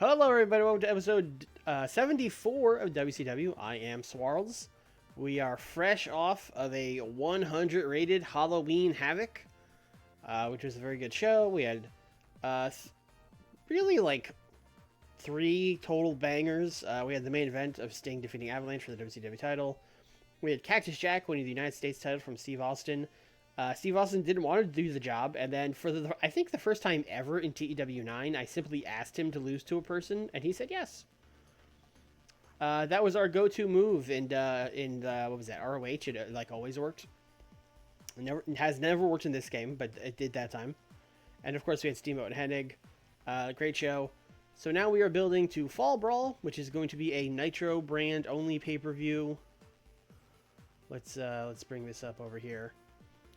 Hello, everybody. Welcome to episode 74 of WCW. I am Swarls. We are fresh off of a 100 rated Halloween Havoc, which was a very good show. We had really like 3 total bangers. We had the main event of Sting defeating Avalanche for the WCW title. We had Cactus Jack winning the United States title from Steve Austin. Steve Austin didn't want to do the job, and then for I think the first time ever in TEW 9, I simply asked him to lose to a person, and he said yes. That was our go-to move in what was that, ROH? It like always worked. It has never worked in this game, but it did that time. And of course we had Steamboat and Hennig. Great show. So now we are building to Fall Brawl, which is going to be a Nitro brand only pay-per-view. Let's bring this up over here.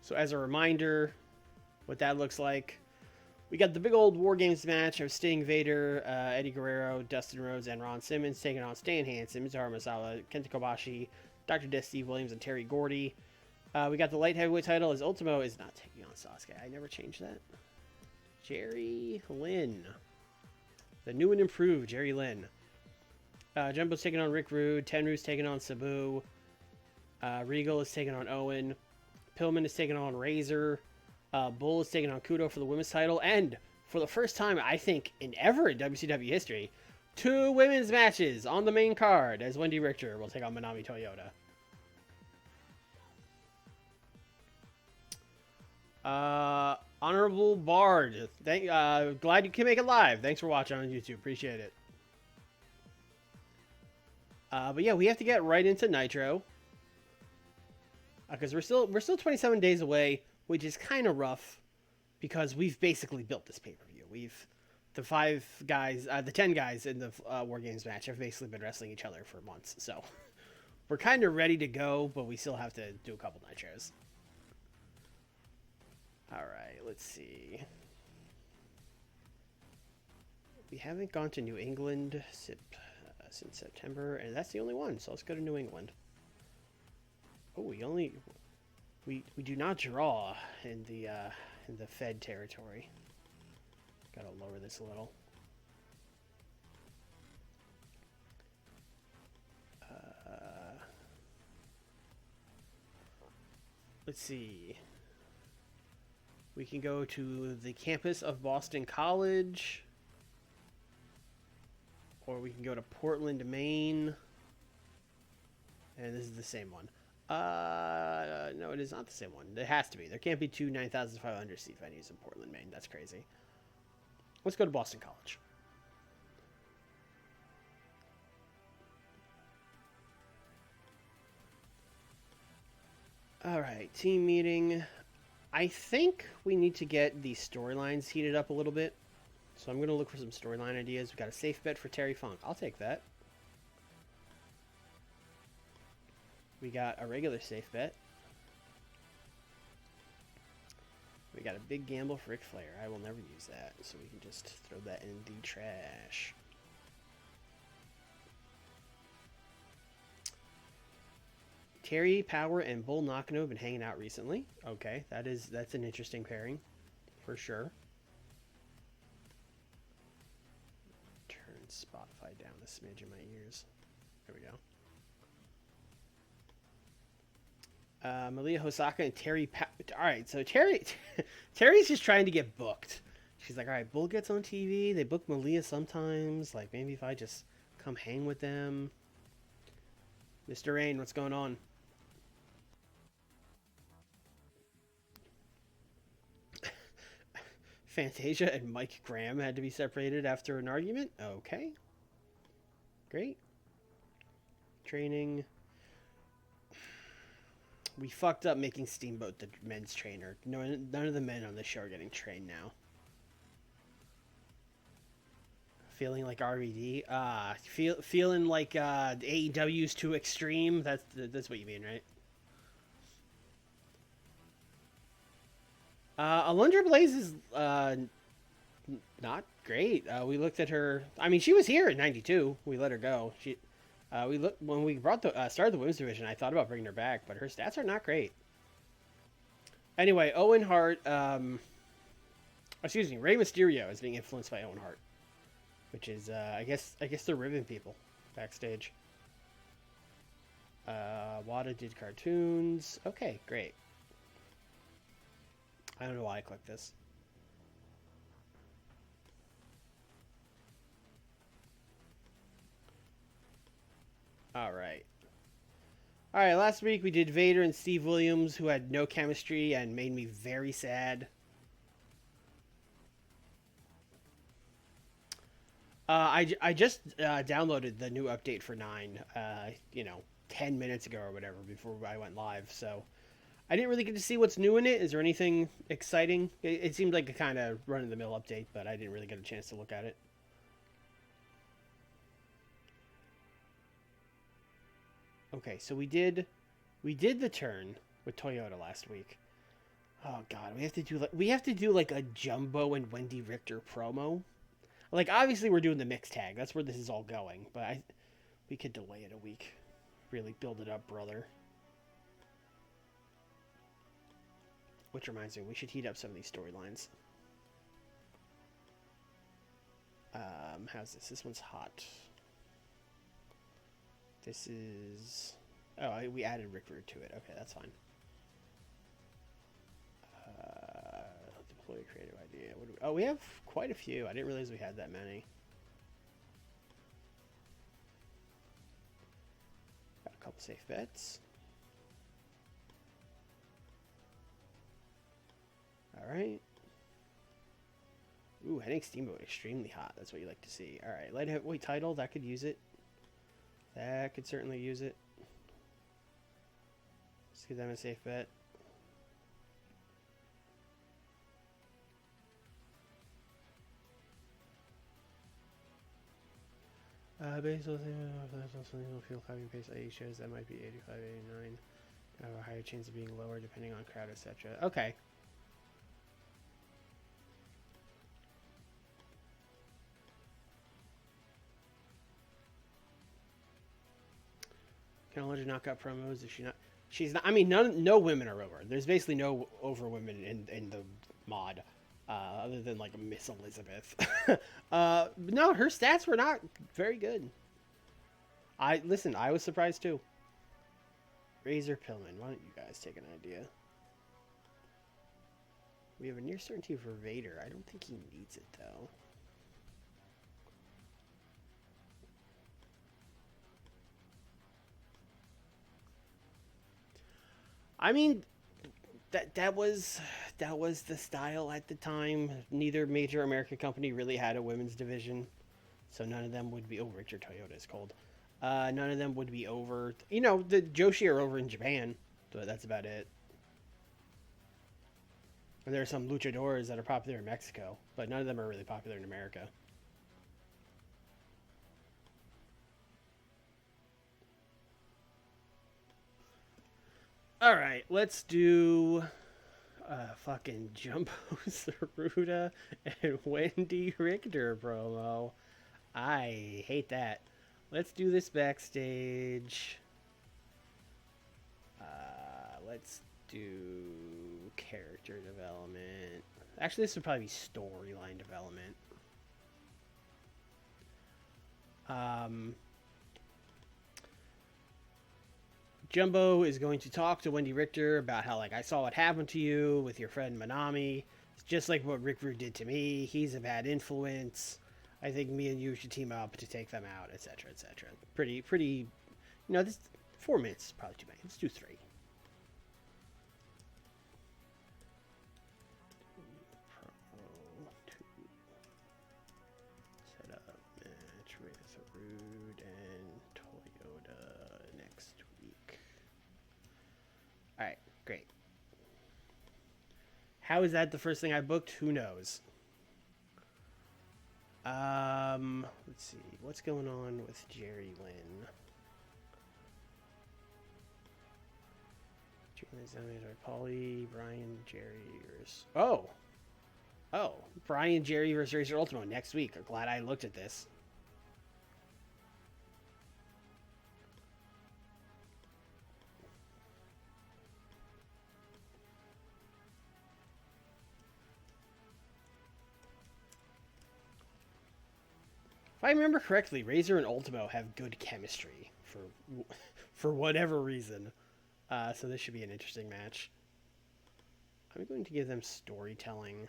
So as a reminder, what that looks like, we got the big old War Games match of Sting, Vader, Eddie Guerrero, Dustin Rhodes, and Ron Simmons taking on Stan Hansen, Mizuharu Masala, Kenta Kobashi, Dr. Death, Steve Williams, and Terry Gordy. We got the light heavyweight title as Ultimo is not taking on Sasuke. I never changed that. Jerry Lynn. The new and improved Jerry Lynn. Jumbo's taking on Rick Rude. Tenryu's taking on Sabu. Regal is taking on Owen. Pillman is taking on Razor. Bull is taking on Kudo for the women's title. And for the first time, I think, in WCW history, 2 women's matches on the main card as Wendy Richter will take on Manami Toyota. Honorable Bard. Glad you can make it live. Thanks for watching on YouTube. Appreciate it. But yeah, we have to get right into Nitro. Because we're still 27 days away, which is kind of rough, because we've basically built this pay-per-view. The 10 guys in the War Games match have basically been wrestling each other for months, so we're kind of ready to go, but we still have to do a couple Nitros. All right, let's see. We haven't gone to New England since September, and that's the only one, so let's go to New England. Oh, we do not draw in the Fed territory. Gotta lower this a little. Let's see. We can go to the campus of Boston College, or we can go to Portland, Maine. And this is the same one. No, it is not the same one. It has to be. There can't be 2 9,500 seat venues in Portland, Maine. That's crazy. Let's go to Boston College. All right, team meeting. I think we need to get the storylines heated up a little bit. So I'm going to look for some storyline ideas. We got a safe bet for Terry Funk. I'll take that. We got a regular safe bet. We got a big gamble for Ric Flair. I will never use that, so we can just throw that in the trash. Terry, Power, and Bull Nakano have been hanging out recently. Okay, that's an interesting pairing, for sure. Turn Spotify down a smidge in my ears. There we go. Malia Hosaka and Terry. All right, so Terry's just trying to get booked. She's like, all right, Bull gets on TV. They book Malia sometimes. Like, maybe if I just come hang with them. Mr. Rain, what's going on? Fantasia and Mike Graham had to be separated after an argument. Okay, great. Training. We fucked up making Steamboat the men's trainer. None of the men on the show are getting trained now. Feeling like RVD? Feeling like AEW's too extreme? That's what you mean, right? Alundra Blaze is not great. We looked at her. I mean, she was here in '92. We let her go. When we started the women's division. I thought about bringing her back, but her stats are not great. Anyway, Owen Hart. Excuse me, Rey Mysterio is being influenced by Owen Hart. which is I guess they're ribbon people backstage. Wada did cartoons. Okay, great. I don't know why I clicked this. All right. All right, last week we did Vader and Steve Williams, who had no chemistry and made me very sad. I just downloaded the new update for 9, 10 minutes ago or whatever before I went live, so I didn't really get to see what's new in it. Is there anything exciting? It seemed like a kind of run-of-the-mill update, but I didn't really get a chance to look at it. Okay, so we did the turn with Toyota last week. Oh god, we have to do like a Jumbo and Wendy Richter promo. Like obviously we're doing the mixed tag. That's where this is all going, but we could delay it a week. Really build it up, brother. Which reminds me, we should heat up some of these storylines. How's this? This one's hot. This is... Oh, we added Rick Rude to it. Okay, that's fine. Deploy a creative idea. We have quite a few. I didn't realize we had that many. Got a couple safe bets. Alright. Ooh, heading Steamboat, extremely hot. That's what you like to see. Alright, light heavyweight title, that could use it. That could certainly use it. Let's give them a safe bet. Basal fuel copying pace IE shows that might be 85, 89. Have a higher chance of being lower depending on crowd, etc. Okay. Can Alleged knock out promos? Is she not? She's not. I mean, no women are over. There's basically no over women in the mod, other than like Miss Elizabeth. No, her stats were not very good. I was surprised too. Razor Pillman, why don't you guys take an idea? We have a near certainty for Vader. I don't think he needs it though. I mean, that was the style at the time. Neither major American company really had a women's division, so none of them would be. Oh, Richard Toyota is cold. None of them would be over. You know, the Joshi are over in Japan, but that's about it. And there are some luchadors that are popular in Mexico, but none of them are really popular in America. All right, let's do fucking Jumbo Saruda and Wendy Richter promo. I hate that. Let's do this backstage. Let's do character development. Actually, this would probably be storyline development. Jumbo is going to talk to Wendy Richter about how, like, I saw what happened to you with your friend Manami. It's just like what Rick Rude did to me. He's a bad influence. I think me and you should team up to take them out, etc., etc. Pretty, you know, this 4 minutes is probably too many. Let's do 3. Set up match with Rude and Toyota next week. All right, great. How is that the first thing I booked? Who knows? Let's see. What's going on with Jerry Lynn? Jerry Lynn, Paulie, Brian, Jerry, Oh, Brian, Jerry versus Razor Ultimo next week. I'm glad I looked at this. If I remember correctly, Razor and Ultimo have good chemistry for whatever reason. So this should be an interesting match. I'm going to give them storytelling.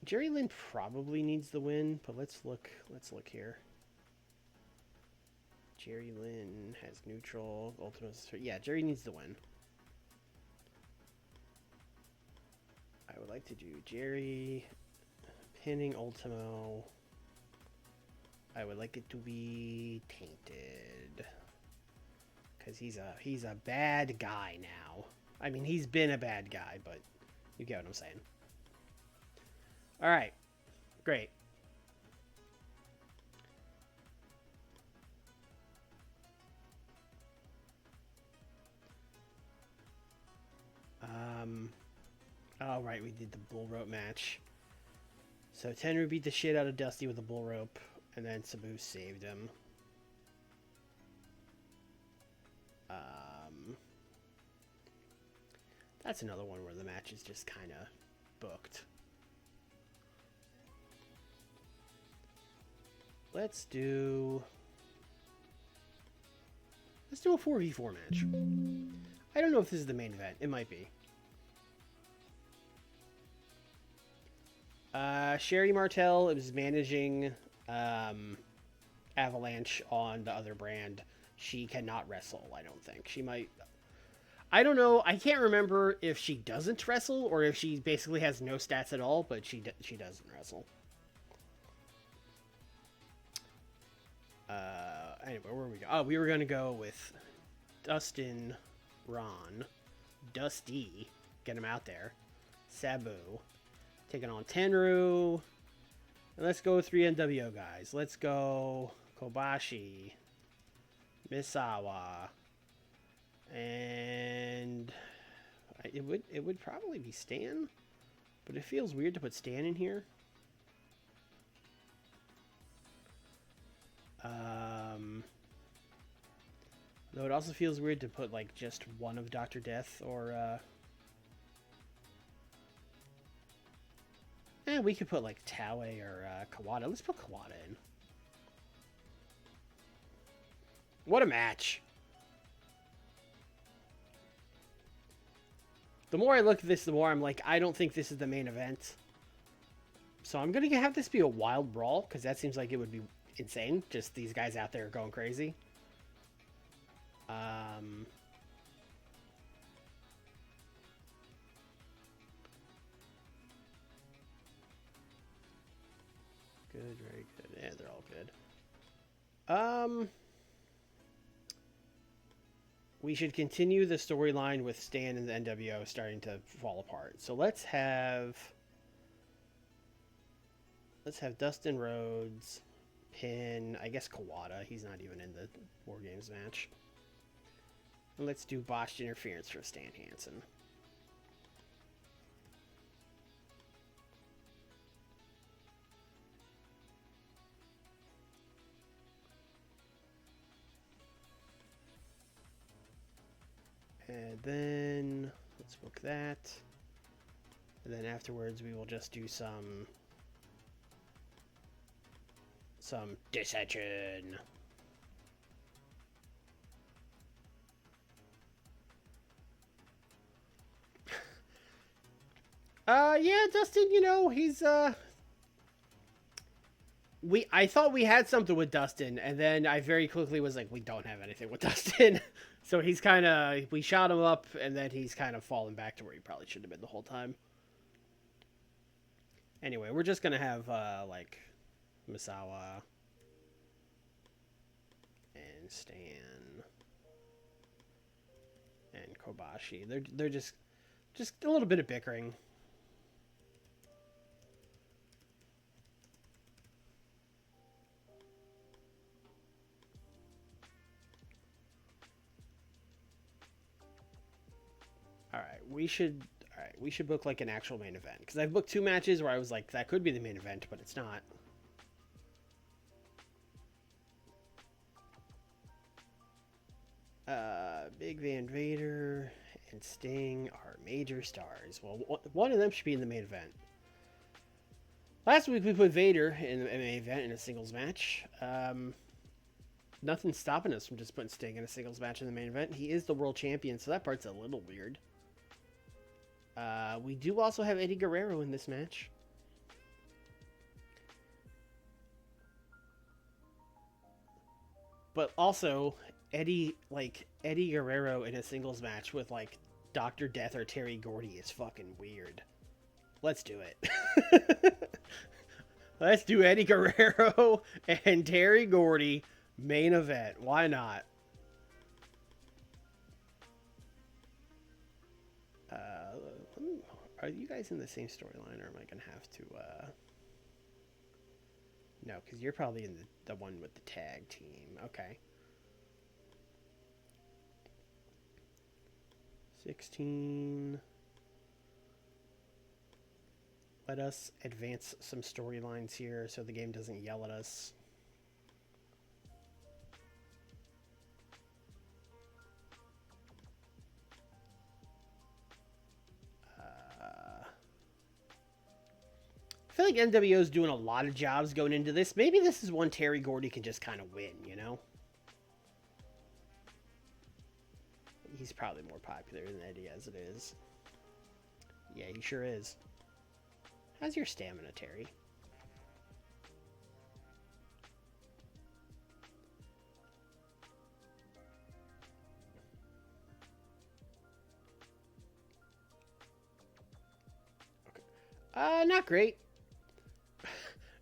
Jerry Lynn probably needs the win, but let's look here. Jerry Lynn has neutral, Ultimo. Yeah, Jerry needs the win. I would like to do Jerry pinning Ultimo. I would like it to be tainted. Because he's a bad guy now. I mean, he's been a bad guy, but you get what I'm saying. Alright. Great. Oh, right, we did the bull rope match. So Tenru beat the shit out of Dusty with the bull rope, and then Sabu saved him. That's another one where the match is just kind of booked. Let's do a 4v4 match. I don't know if this is the main event. It might be. Sherry Martel is managing Avalanche on the other brand. She cannot wrestle, I don't think. She might... I don't know. I can't remember if she doesn't wrestle or if she basically has no stats at all, but she doesn't wrestle. Anyway, where we go? Oh, we were going to go with Dustin, Ron, Dusty, get him out there, Sabu, taking on Tenru, and let's go 3 NWO guys. Let's go Kobashi, Misawa, and it would probably be Stan, but it feels weird to put Stan in here. Though it also feels weird to put like just one of Dr. Death or we could put like Taue or Kawada. Let's put Kawada in. What a match. The more I look at this, the more I'm like, I don't think this is the main event. So I'm going to have this be a wild brawl, because that seems like it would be insane. Just these guys out there going crazy. Good, very good. Yeah, they're all good. We should continue the storyline with Stan and the NWO starting to fall apart. So let's have Dustin Rhodes pin, I guess, Kawada. He's not even in the War Games match. And let's do botched interference for Stan Hansen. And then let's book that. And then afterwards we will just do some dissension. Yeah, Dustin, you know, he's I thought we had something with Dustin, and then I very quickly was like, we don't have anything with Dustin. So he's kind of, we shot him up, and then he's kind of fallen back to where he probably should have been the whole time. Anyway, we're just gonna have like Misawa and Stan and Kobashi. They're just a little bit of bickering. We should book like an actual main event, because I've booked 2 matches where I was like, that could be the main event, but it's not. Big Van Vader and Sting are major stars. Well, one of them should be in the main event. Last week we put Vader in the MMA event in a singles match. Nothing's stopping us from just putting Sting in a singles match in the main event. He is the world champion, so that part's a little weird. We do also have Eddie Guerrero in this match. But also, Eddie Guerrero in a singles match with, like, Dr. Death or Terry Gordy is fucking weird. Let's do it. Let's do Eddie Guerrero and Terry Gordy main event. Why not? Are you guys in the same storyline, or am I going to have to... No, because you're probably in the one with the tag team. Okay. 16. Let us advance some storylines here so the game doesn't yell at us. I feel like NWO is doing a lot of jobs going into this. Maybe this is one Terry Gordy can just kind of win, you know? He's probably more popular than Eddie as it is. Yeah, he sure is. How's your stamina, Terry? Okay. Not great.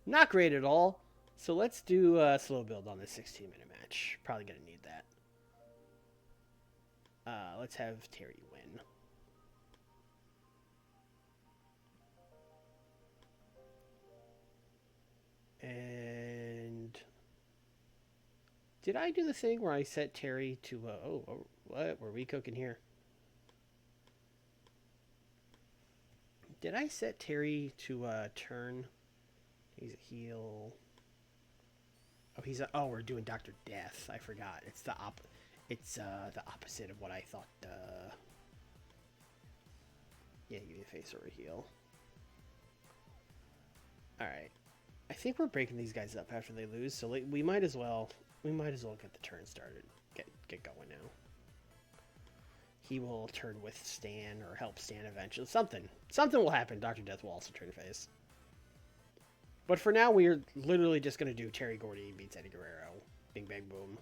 Not great at all. So let's do a slow build on this 16-minute match. Probably going to need that. Let's have Terry win. And did I do the thing where I set Terry to... what were we cooking here? Did I set Terry to turn? He's a heel. Oh, we're doing Dr. Death. I forgot. It's the opposite of what I thought. Yeah, give me a face or a heel. All right. I think we're breaking these guys up after they lose, so we might as well get the turn started. Get going now. He will turn with Stan or help Stan eventually. Something will happen. Dr. Death will also turn face. But for now, we're literally just going to do Terry Gordy beats Eddie Guerrero. Bing, bang, boom.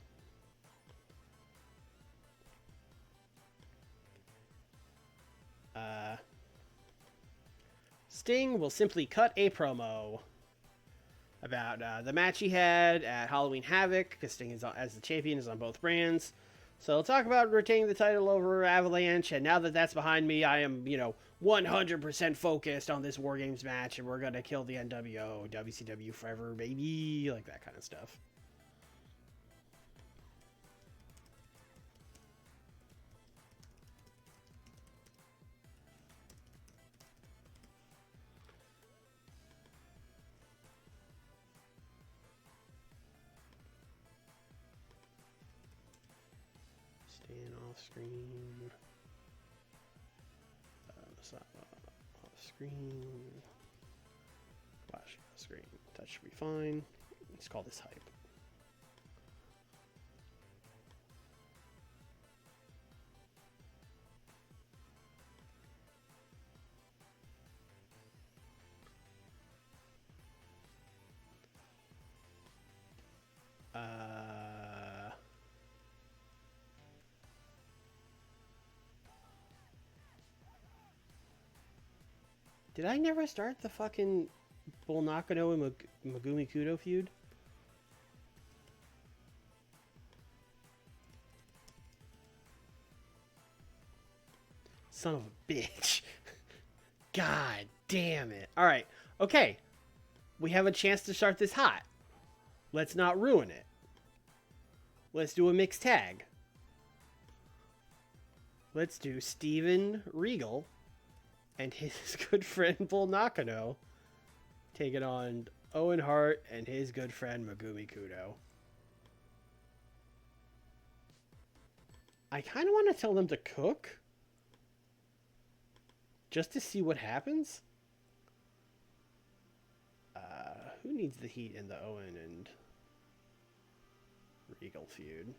Sting will simply cut a promo about the match he had at Halloween Havoc, because Sting is, as the champion, is on both brands. So we'll talk about retaining the title over Avalanche, and now that that's behind me, I am, 100% focused on this War Games match, and we're going to kill the NWO, WCW forever, baby, like that kind of stuff. Stand off screen. Off screen. Flash screen. That should be fine. Let's call this hype. Did I never start the fucking Bull Nakano and Megumi Kudo feud? Son of a bitch. God damn it. Alright, okay. We have a chance to start this hot. Let's not ruin it. Let's do a mixed tag. Let's do Steven Regal and his good friend Bull Nakano taking on Owen Hart and his good friend Megumi Kudo. I kind of want to tell them to cook just to see what happens. Who needs the heat in the Owen and Regal feud?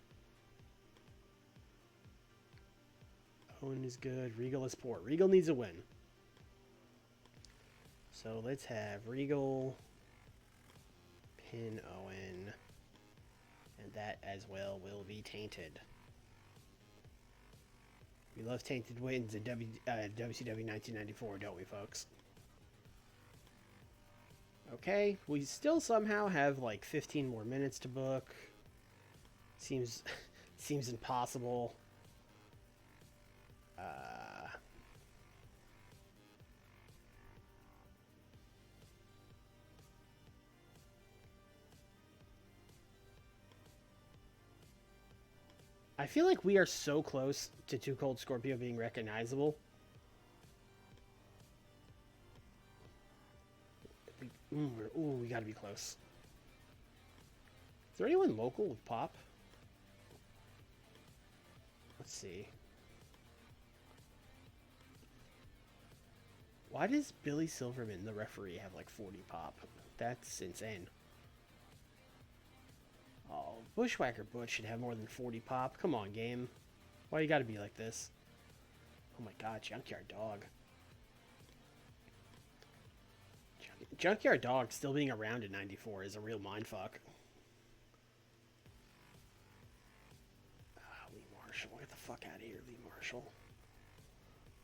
Owen is good. Regal is poor. Regal needs a win. So let's have Regal pin Owen. And that as well will be tainted. We love tainted wins in WCW 1994, don't we, folks? Okay, we still somehow have like 15 more minutes to book. Seems impossible. I feel like we are so close to Too Cold Scorpio being recognizable. We gotta be close. Is there anyone local with pop? Let's see. Why does Billy Silverman, the referee, have like 40 pop? That's insane. Oh, Bushwhacker Butch should have more than 40 pop. Come on, game. Why you gotta be like this? Oh my god, Junkyard Dog. Junkyard Dog still being around in 94 is a real mindfuck. Lee Marshall. Get the fuck out of here, Lee Marshall.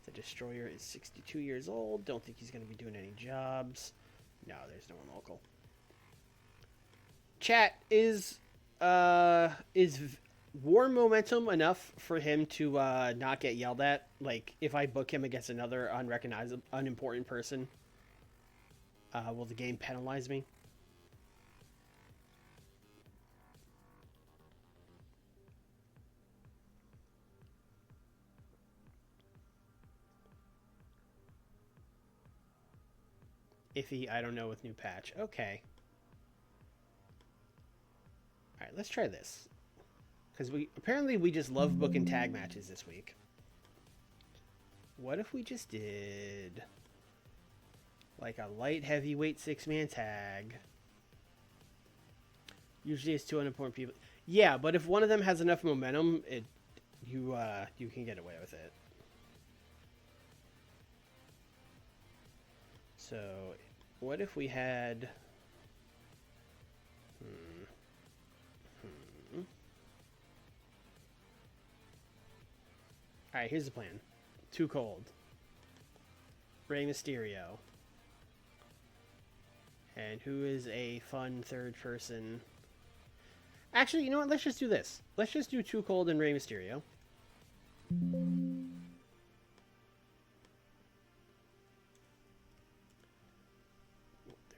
The Destroyer is 62 years old. Don't think he's going to be doing any jobs. No, there's no one local. Chat, is War Momentum enough for him to not get yelled at? Like, if I book him against another unrecognizable, unimportant person, will the game penalize me? Iffy, I don't know with new patch. Okay. Alright, let's try this. Because we just love booking tag matches this week. What if we just did like a light heavyweight 6-man tag? Usually it's two unimportant people. Yeah, but if one of them has enough momentum, you can get away with it. So, what if we had... Alright, here's the plan. Too Cold. Rey Mysterio. And who is a fun third person? Actually, you know what? Let's just do this. Let's just do Too Cold and Rey Mysterio.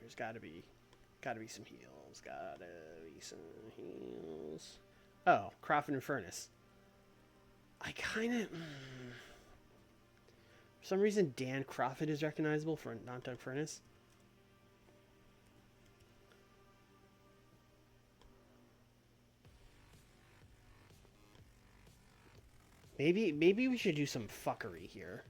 There's gotta be some heels. Gotta be some heels. Oh, Crawford and Furnace. I kind of... For some reason, Dan Crawford is recognizable for not Doug Furnace. Maybe we should do some fuckery here.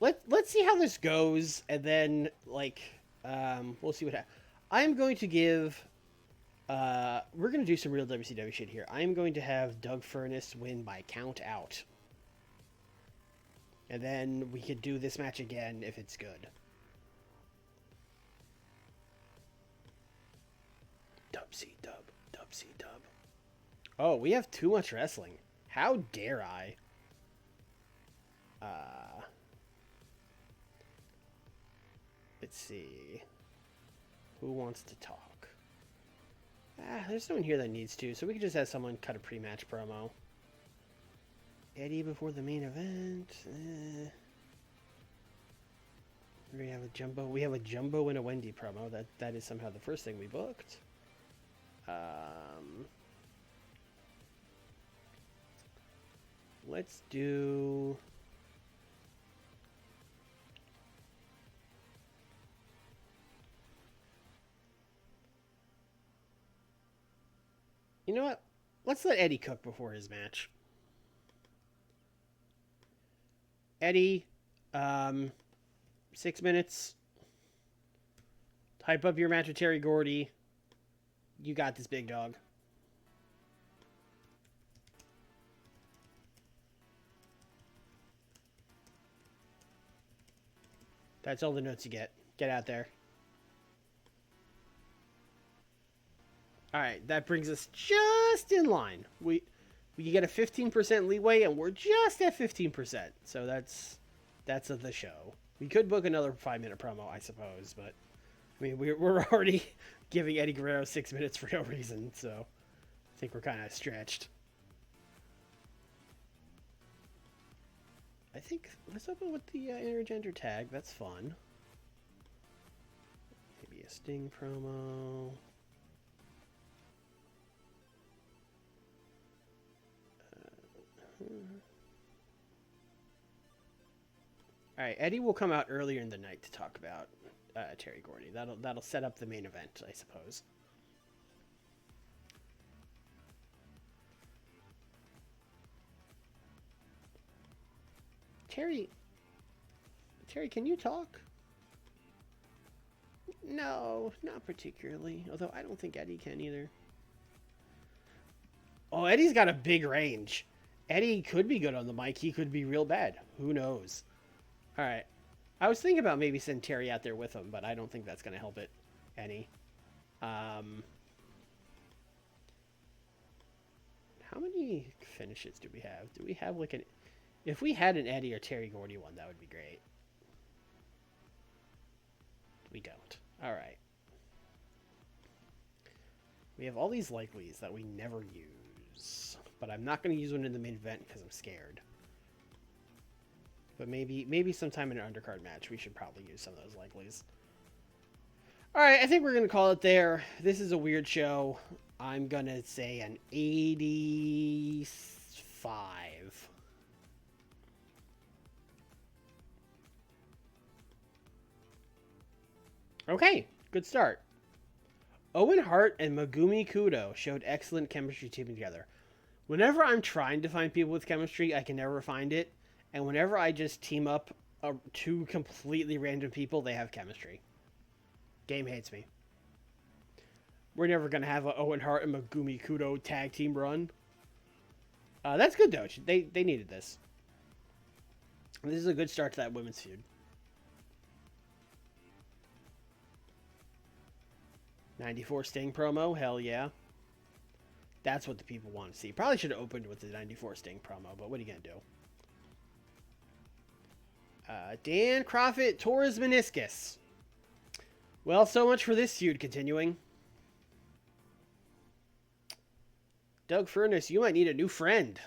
Let's see how this goes, and then like we'll see what happens. I'm going to give. We're going to do some real WCW shit here. I'm going to have Doug Furnace win by count out. And then we could do this match again if it's good. Dub. Oh, we have too much wrestling. How dare I? Let's see. Who wants to talk? There's no one here that needs to, so we could just have someone cut a pre-match promo. Eddie before the main event. We have a Jumbo. We have a Jumbo and a Wendy promo. That is somehow the first thing we booked. Let's do. You know what? Let's let Eddie cook before his match. Eddie, 6 minutes. Hype up your match with Terry Gordy. You got this, big dog. That's all the notes you get. Get out there. All right, that brings us just in line. We get a 15% leeway, and we're just at 15%. So that's the show. We could book another 5-minute promo, I suppose, but I mean we're already giving Eddie Guerrero 6 minutes for no reason. So I think we're kind of stretched. I think let's open with the intergender tag. That's fun. Maybe a Sting promo. All right, Eddie will come out earlier in the night to talk about Terry Gordy. That'll set up the main event, I suppose. Terry, can you talk? No, not particularly. Although I don't think Eddie can either. Oh, Eddie's got a big range. Eddie could be good on the mic. He could be real bad. Who knows? All right. I was thinking about maybe sending Terry out there with him, but I don't think that's going to help it any. How many finishes do we have? Do we have like an... If we had an Eddie or Terry Gordy one, that would be great. We don't. All right. We have all these likelies that we never use. But I'm not going to use one in the main event because I'm scared. But maybe sometime in an undercard match, we should probably use some of those likelies. All right, I think we're going to call it there. This is a weird show. I'm going to say an 85. Okay, good start. Owen Hart and Megumi Kudo showed excellent chemistry teaming together. Whenever I'm trying to find people with chemistry, I can never find it. And whenever I just team up two completely random people, they have chemistry. Game hates me. We're never going to have an Owen Hart and Megumi Kudo tag team run. That's good, though. They needed this. This is a good start to that women's feud. 94 Sting promo, hell yeah. That's what the people want to see. Probably should have opened with the 94 Sting promo, but what are you going to do? Dan Profit tore his meniscus. Well, so much for this feud continuing. Doug Furnace, you might need a new friend.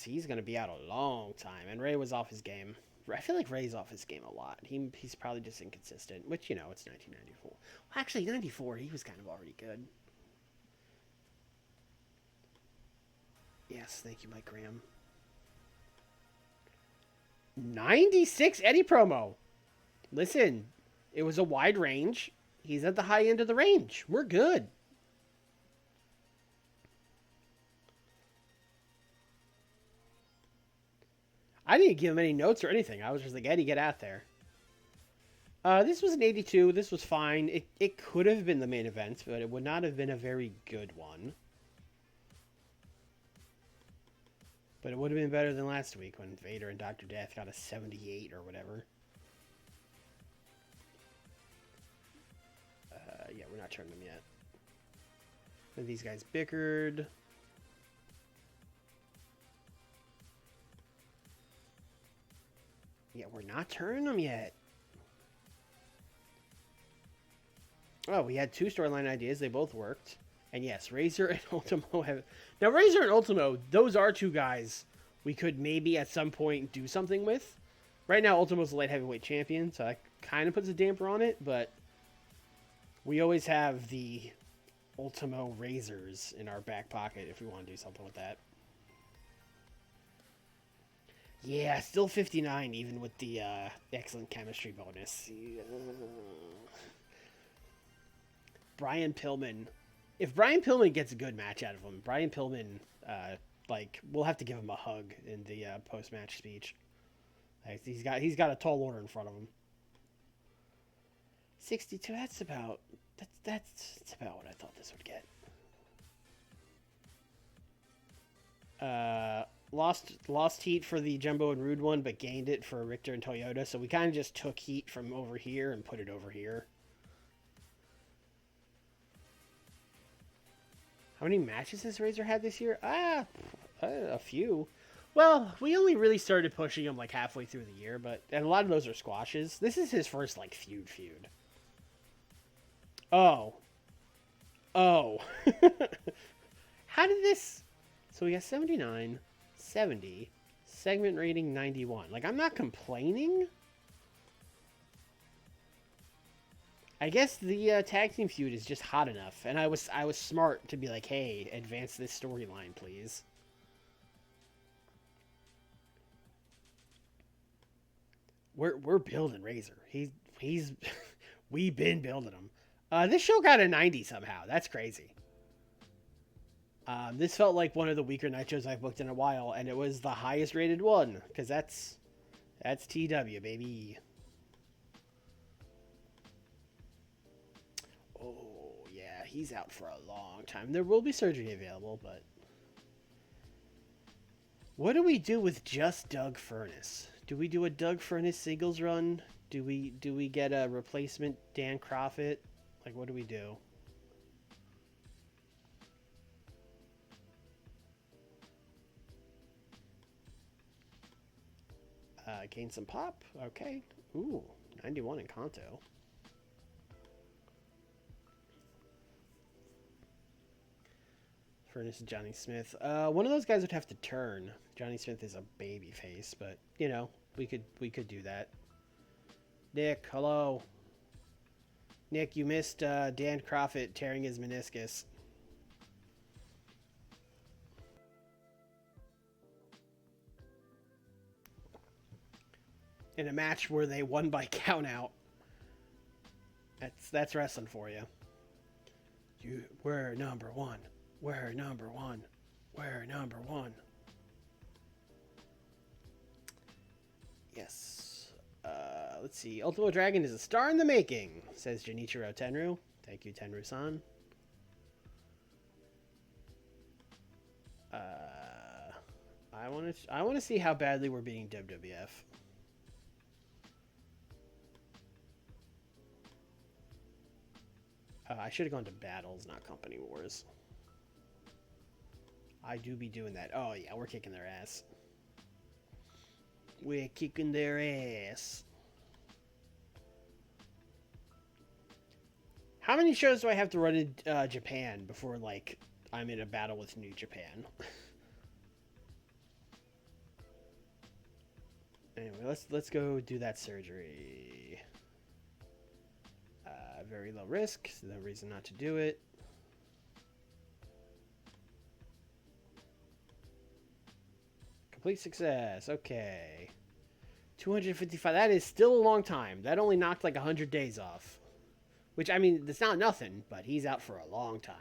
He's going to be out a long time, and Ray was off his game. I feel like Ray's off his game a lot. He's probably just inconsistent, which, you know, it's 1994. Well, actually, 94, he was kind of already good. Yes, thank you, Mike Graham. 96 Eddie promo. Listen, it was a wide range. He's at the high end of the range. We're good. I didn't give him any notes or anything. I was just like, Eddie, get out there. This was an 82. This was fine. It could have been the main event, but it would not have been a very good one. But it would have been better than last week when Vader and Dr. Death got a 78 or whatever. Yeah, we're not turning them yet. And these guys bickered. Yeah, we're not turning them yet. Oh, we had two storyline ideas. They both worked. And yes, Razor and Ultimo have... Now, Razor and Ultimo, those are two guys we could maybe at some point do something with. Right now, Ultimo's the light heavyweight champion, so that kind of puts a damper on it, but we always have the Ultimo Razors in our back pocket if we want to do something with that. Yeah, still 59, even with the excellent chemistry bonus. Brian Pillman. If Brian Pillman gets a good match out of him, Brian Pillman like, we'll have to give him a hug in the post-match speech. Like, he's got a tall order in front of him. 62. That's about what I thought this would get. Lost heat for the Jumbo and Rude one, but gained it for Richter and Toyota. So we kind of just took heat from over here and put it over here. How many matches has Razor had this year? A few. Well, we only really started pushing him like halfway through the year, and a lot of those are squashes. This is his first like feud. Oh. How did this? So we got 79, 70, segment rating 91. Like, I'm not complaining. I guess the tag team feud is just hot enough, and I was smart to be like, hey, advance this storyline, please. We're building Razor. He's we've been building him. This show got a 90 somehow. That's crazy. This felt like one of the weaker night shows I've booked in a while, and it was the highest rated one, because that's TEW, baby. Oh, yeah, he's out for a long time. There will be surgery available, but... What do we do with just Doug Furnace? Do we do a Doug Furnace singles run? Do we get a replacement Dan Croffett? Like, what do we do? Gain some pop. Okay. Ooh, 91 in Kanto. Furnace and Johnny Smith. One of those guys would have to turn. Johnny Smith is a baby face, but you know, we could do that. Nick, hello. Nick, you missed Dan Croffett tearing his meniscus. In a match where they won by countout. That's wrestling for you. We're number one. We're number one. We're number one. Yes. Let's see. Ultimo Dragon is a star in the making, says Junichiro Tenru. Thank you, Tenru-san. I want to see how badly we're beating WWF. I should have gone to Battles, not Company Wars. I do be doing that. Oh, yeah, we're kicking their ass. We're kicking their ass. How many shows do I have to run in Japan before, like, I'm in a battle with New Japan? Anyway, let's go do that surgery. Very low risk, so no reason not to do it. Complete success. Okay. 255. That is still a long time. That only knocked like 100 days off. Which, I mean, that's not nothing, but he's out for a long time.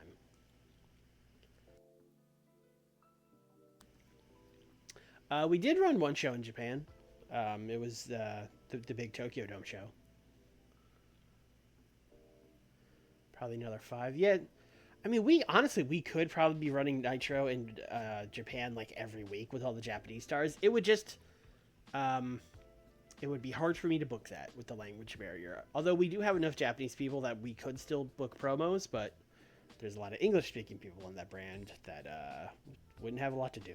We did run one show in Japan. It was the big Tokyo Dome show. Probably another 5. Yeah, I mean, we could probably be running Nitro in Japan like every week with all the Japanese stars. It would just, it would be hard for me to book that with the language barrier. Although we do have enough Japanese people that we could still book promos, but there's a lot of English-speaking people on that brand that wouldn't have a lot to do.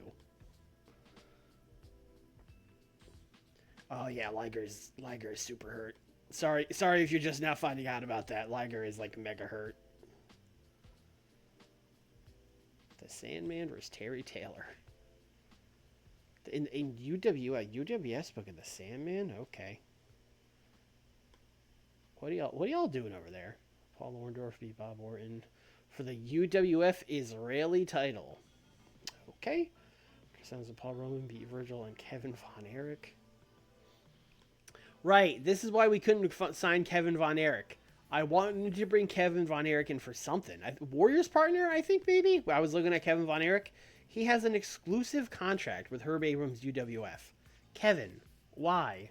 Oh yeah, Liger is super hurt. Sorry if you're just now finding out about that. Liger is like mega hurt. The Sandman versus Terry Taylor. In UWS booking the Sandman? Okay. What are y'all doing over there? Paul Orndorff v. Bob Orton for the UWF Israeli title. Okay. Sounds like Paul Roman beat Virgil and Kevin Von Erich. Right, this is why we couldn't sign Kevin Von Erich. I wanted to bring Kevin Von Erich in for something. Warriors partner, I think, maybe? I was looking at Kevin Von Erich. He has an exclusive contract with Herb Abrams UWF. Kevin, why?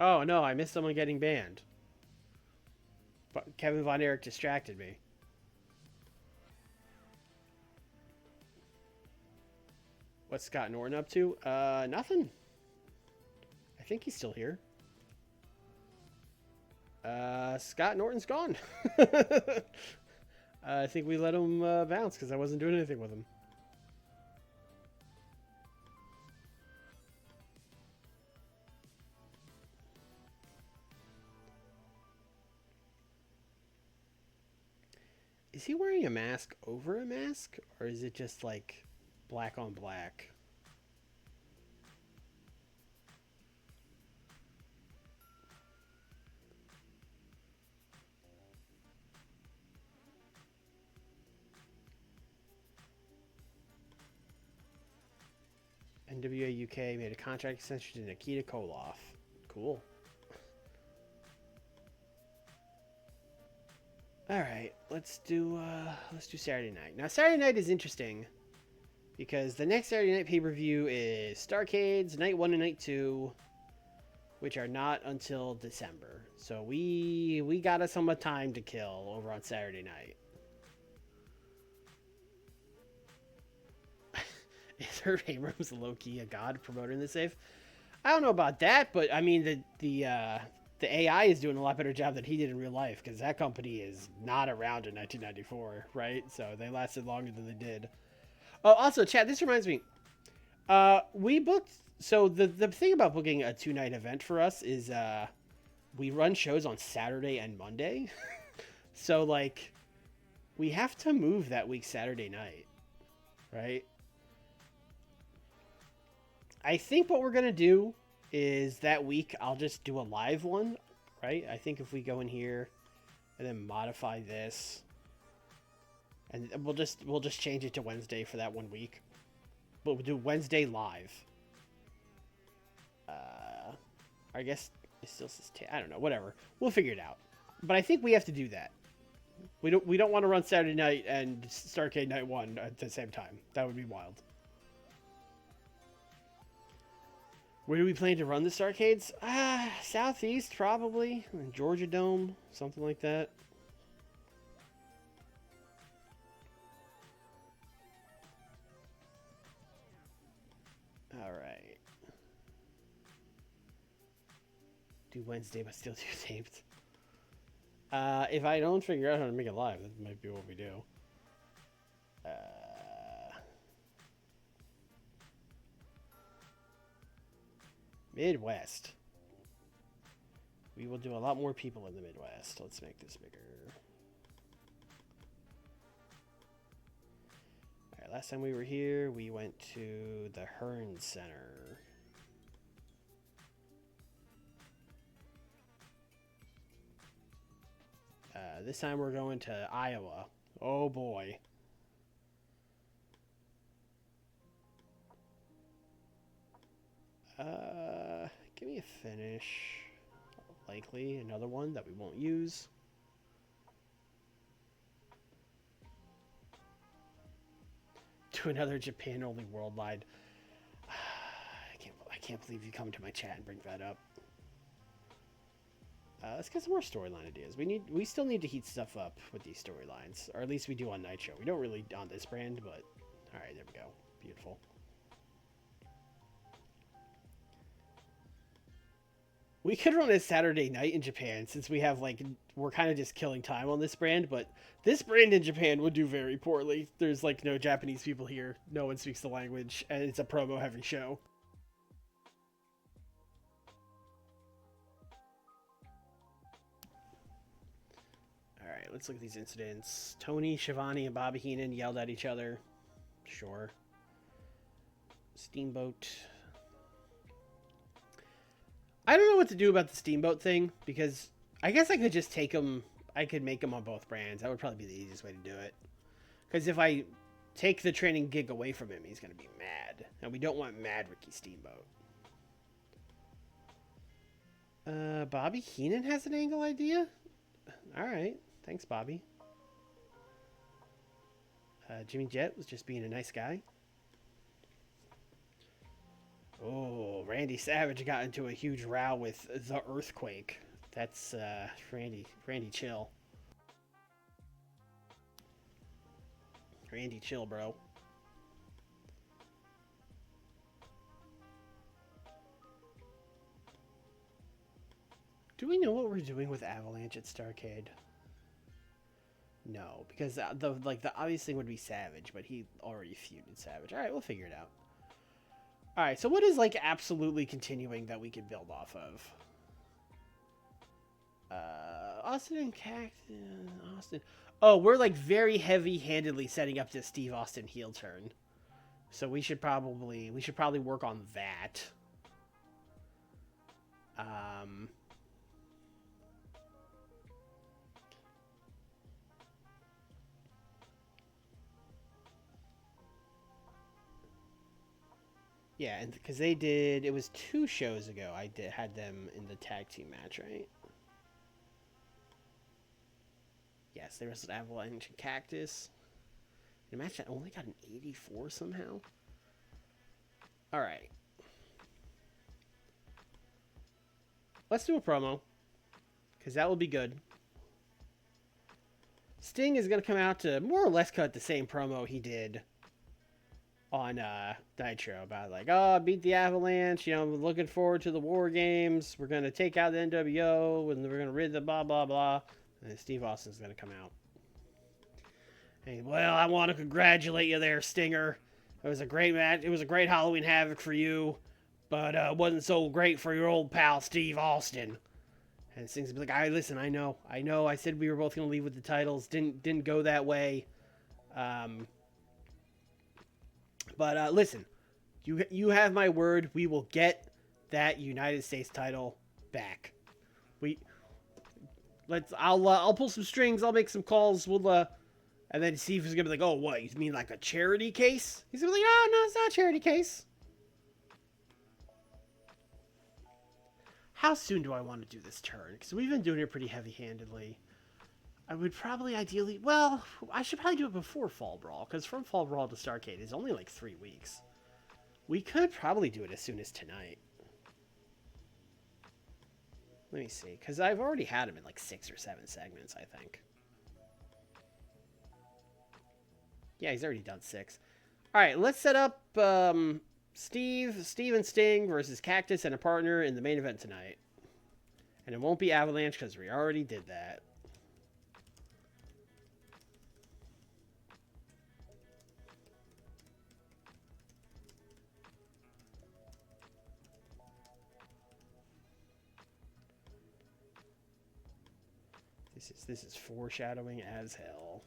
Oh no, I missed someone getting banned. But Kevin Von Erich distracted me. What's Scott Norton up to? Nothing. I think he's still here. Scott Norton's gone. I think we let him bounce because I wasn't doing anything with him. Is he wearing a mask over a mask? Or is it just like black on black? NWA UK made a contract extension to Nikita Koloff. Cool. All right, let's do Saturday night. Now Saturday night is interesting because the next Saturday night pay-per-view is Starrcades Night 1 and Night 2, which are not until December. So we got us some time to kill over on Saturday night. Is Herb Abrams low-key a god promoter in the safe? I don't know about that, but I mean the AI is doing a lot better job than he did in real life because that company is not around in 1994, right? So they lasted longer than they did. Oh, also, Chad, this reminds me. We booked. So the thing about booking a 2-night event for us is we run shows on Saturday and Monday. So like we have to move that week Saturday night, right? I think what we're going to do is that week I'll just do a live one, right? I think if we go in here and then modify this, and we'll just change it to Wednesday for that 1 week. But we'll do Wednesday live. I guess it still says I don't know, whatever. We'll figure it out. But I think we have to do that. We don't want to run Saturday night and Starrcade Night 1 at the same time. That would be wild. Where do we plan to run the Starrcades? Southeast, probably. Georgia Dome, something like that. All right. Do Wednesday, but still do taped. If I don't figure out how to make it live, that might be what we do. Midwest. We will do a lot more people in the Midwest. Let's make this bigger. All right, last time we were here, we went to the Hearn Center. This time we're going to Iowa. Oh boy. Give me a finish. Likely another one that we won't use. To another Japan-only worldwide. I can't believe you come to my chat and bring that up. Let's get some more storyline ideas. We still need to heat stuff up with these storylines, or at least we do on Nitro. We don't really on this brand, but all right, there we go. Beautiful. We could run a Saturday night in Japan since we have we're kind of just killing time on this brand, but this brand in Japan would do very poorly. There's no Japanese people here. No one speaks the language, and it's a promo heavy show. All right, let's look at these incidents. Tony, Schiavone, and Bobby Heenan yelled at each other. Sure. Steamboat. I don't know what to do about the Steamboat thing, because I guess I could just take them. I could make them on both brands. That would probably be the easiest way to do it. Because if I take the training gig away from him, he's going to be mad. And we don't want mad Ricky Steamboat. Bobby Heenan has an angle idea? Alright. Thanks, Bobby. Jimmy Jet was just being a nice guy. Oh, Randy Savage got into a huge row with the Earthquake. That's Randy. Randy, chill. Randy, chill, bro. Do we know what we're doing with Avalanche at Starrcade? No, because the obvious thing would be Savage, but he already feuded Savage. All right, we'll figure it out. All right, so what is like absolutely continuing that we could build off of? Austin and Cactus. Austin. Oh, we're like very heavy-handedly setting up this Steve Austin heel turn, so we should probably work on that. Yeah, and because they did, it was 2 shows ago. Had them in the tag team match, right? Yes, they wrestled Avalanche and Cactus. In a match that only got an 84 somehow. All right, let's do a promo because that will be good. Sting is going to come out to more or less cut the same promo he did on Nitro about like, oh, beat the Avalanche, you know, looking forward to the War Games. We're going to take out the NWO and we're going to rid the blah, blah, blah. And Steve Austin's going to come out. And, well, I want to congratulate you there, Stinger. It was a great match. It was a great Halloween Havoc for you, but it wasn't so great for your old pal, Steve Austin. And Sting's like, listen, I know. I said we were both going to leave with the titles. Didn't go that way. But listen, you have my word. We will get that United States title back. I'll pull some strings. I'll make some calls. And then Steve is gonna be like, oh, what? You mean like a charity case? He's gonna be like, no, it's not a charity case. How soon do I want to do this turn? Because we've been doing it pretty heavy-handedly. I would probably ideally... Well, I should probably do it before Fall Brawl, because from Fall Brawl to Starrcade is only like 3 weeks. We could probably do it as soon as tonight. Let me see, because I've already had him in like 6 or 7 segments, I think. Yeah, he's already done 6. All right, let's set up Steve and Sting versus Cactus and a partner in the main event tonight. And it won't be Avalanche, because we already did that. This is foreshadowing as hell.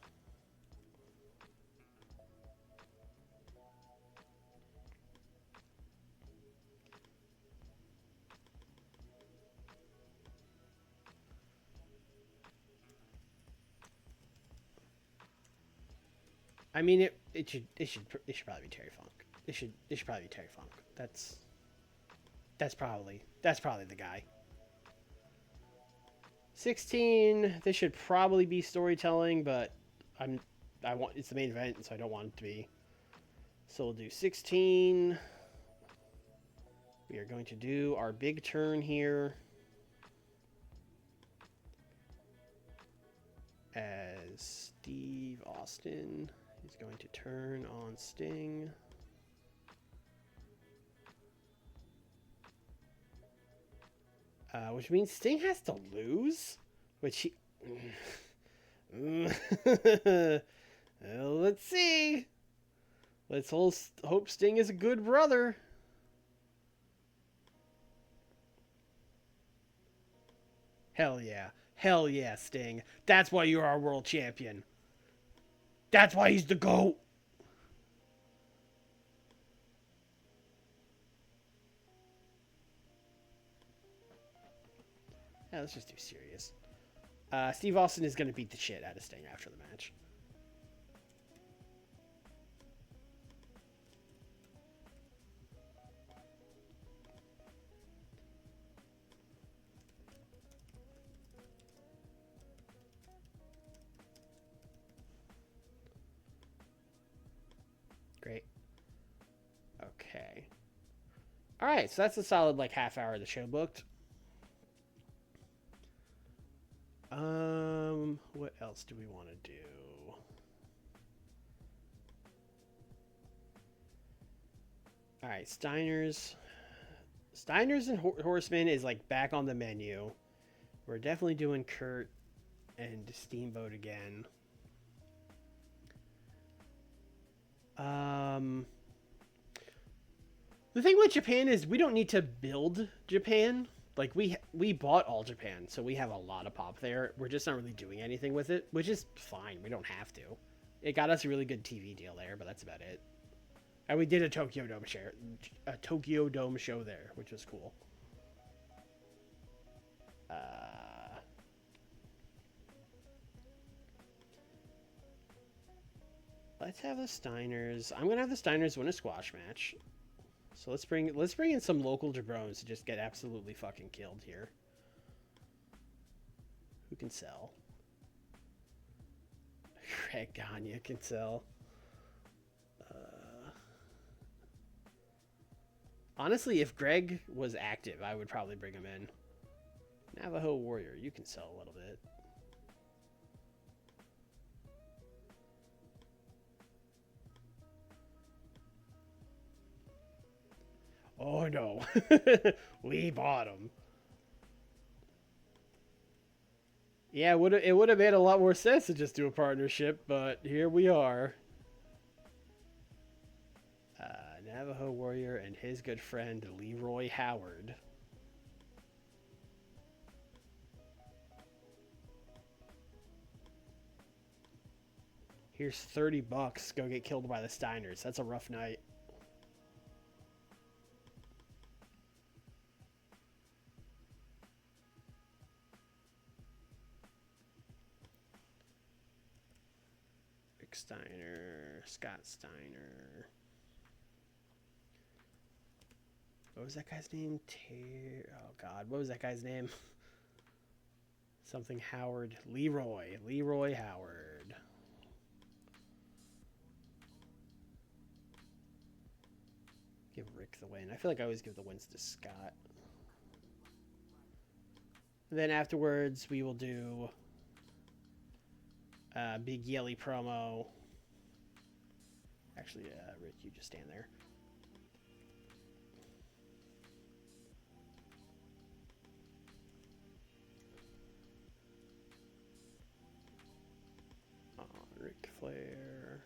I mean, it should probably be Terry Funk. It should probably be Terry Funk. That's probably the guy. 16. This should probably be storytelling, but it's the main event, so I don't want it to be. So we'll do 16. We are going to do our big turn here as Steve Austin is going to turn on Sting. Which means Sting has to lose, which he... Well, let's see. Let's hope Sting is a good brother. Hell yeah. Hell yeah, Sting. That's why you're our world champion. That's why he's the GOAT. Yeah, let's just do serious. Steve Austin is going to beat the shit out of Sting after the match. Great. Okay. All right, so that's a solid like half hour of the show booked. What else do we want to do? All right, Steiner's and Horseman is like back on the menu. We're definitely doing Kurt and Steamboat again. The thing with Japan is we don't need to build Japan. Like we bought all Japan, so we have a lot of pop there. We're just not really doing anything with it, which is fine. We don't have to. It got us a really good TV deal there, but that's about it. And we did a Tokyo Dome show there, which was cool. Let's have the Steiners. I'm gonna have the Steiners win a squash match. So let's bring in some local jabrones to just get absolutely fucking killed here. Who can sell? Greg Gagne can sell. Honestly, if Greg was active, I would probably bring him in. Navajo Warrior, you can sell a little bit. Oh no, we bought him. Yeah, it would have made a lot more sense to just do a partnership, but here we are. Navajo Warrior and his good friend Leroy Howard. Here's $30. Go get killed by the Steiners. That's a rough night. Rick Steiner, Scott Steiner. What was that guy's name? Oh God, what was that guy's name? Something Howard. Leroy Howard. Give Rick the win. I feel like I always give the wins to Scott. And then afterwards, we will do Big Yelly promo. Actually, Rick, you just stand there. Ric Flair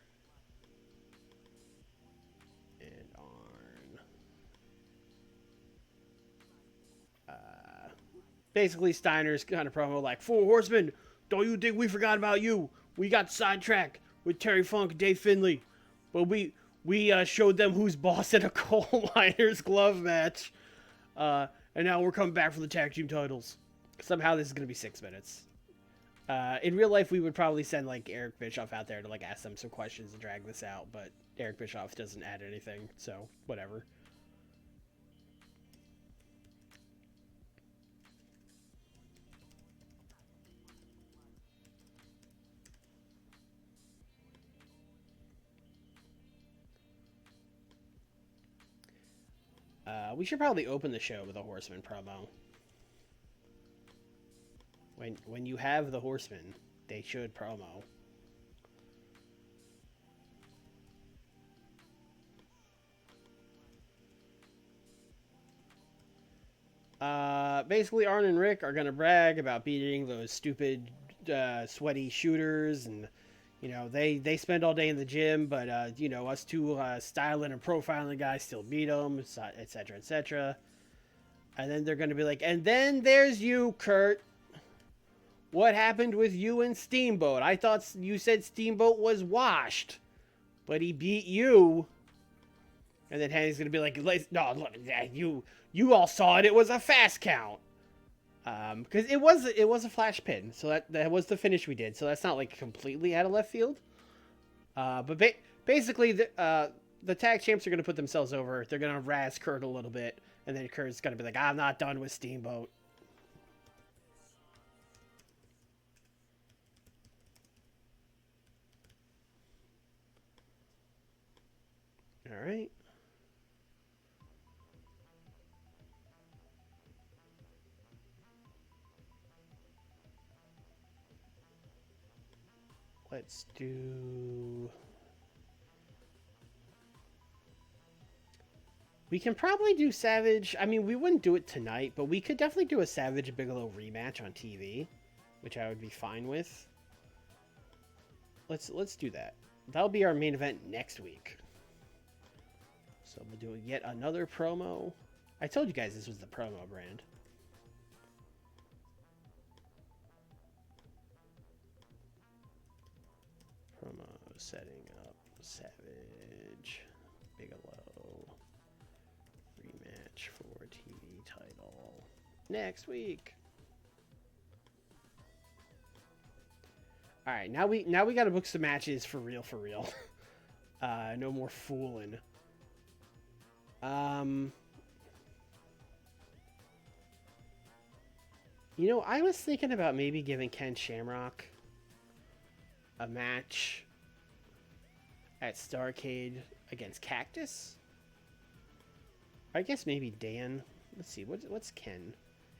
and Arn. Basically, Steiner's kind of promo like, Four Horsemen, don't you think we forgot about you? We got sidetracked with Terry Funk and Dave Finlay, but we showed them who's boss at a coal miner's glove match, and now we're coming back for the tag team titles. Somehow this is gonna be 6 minutes. In real life, we would probably send like Eric Bischoff out there to like ask them some questions and drag this out, but Eric Bischoff doesn't add anything, so whatever. We should probably open the show with a Horseman promo. When you have the Horsemen, they should promo. Basically, Arn and Rick are gonna brag about beating those stupid, sweaty shooters, and you know they spend all day in the gym, but you know, us two styling and profiling guys still beat them, etc., etc. And then they're gonna be like, and then there's you, Kurt. What happened with you and Steamboat? I thought you said Steamboat was washed, but he beat you. And then Henny's gonna be like, no, look, you all saw it. It was a fast count. Because it was a flash pin, so that was the finish we did. So that's not like completely out of left field. But basically, the tag champs are gonna put themselves over. They're gonna razz Kurt a little bit, and then Kurt's gonna be like, I'm not done with Steamboat. All right. Let's do... We can probably do Savage. I mean, we wouldn't do it tonight, but we could definitely do a Savage Bigelow rematch on TV, which I would be fine with. Let's do that. That'll be our main event next week. So we'll do yet another promo. I told you guys this was the promo brand. Promo setting up Savage Bigelow rematch for TV title next week. All right, now we got to book some matches for real, for real. No more fooling. You know, I was thinking about maybe giving Ken Shamrock a match at Starrcade against Cactus. I guess maybe Dan. Let's see, what's Ken?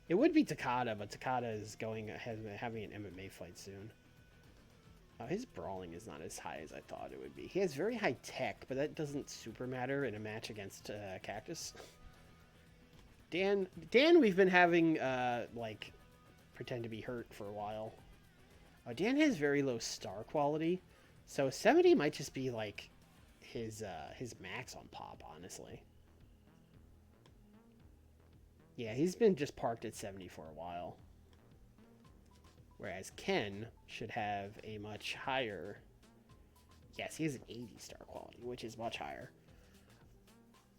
It would be Takada, but Takada is having an MMA fight soon. His brawling is not as high as I thought it would be. He has very high tech, but that doesn't super matter in a match against Cactus. Dan, we've been having like pretend to be hurt for a while. Dan has very low star quality, so 70 might just be like his max on pop, honestly. Yeah, he's been just parked at 70 for a while. Whereas Ken should have a much higher... Yes, he has an 80 star quality, which is much higher.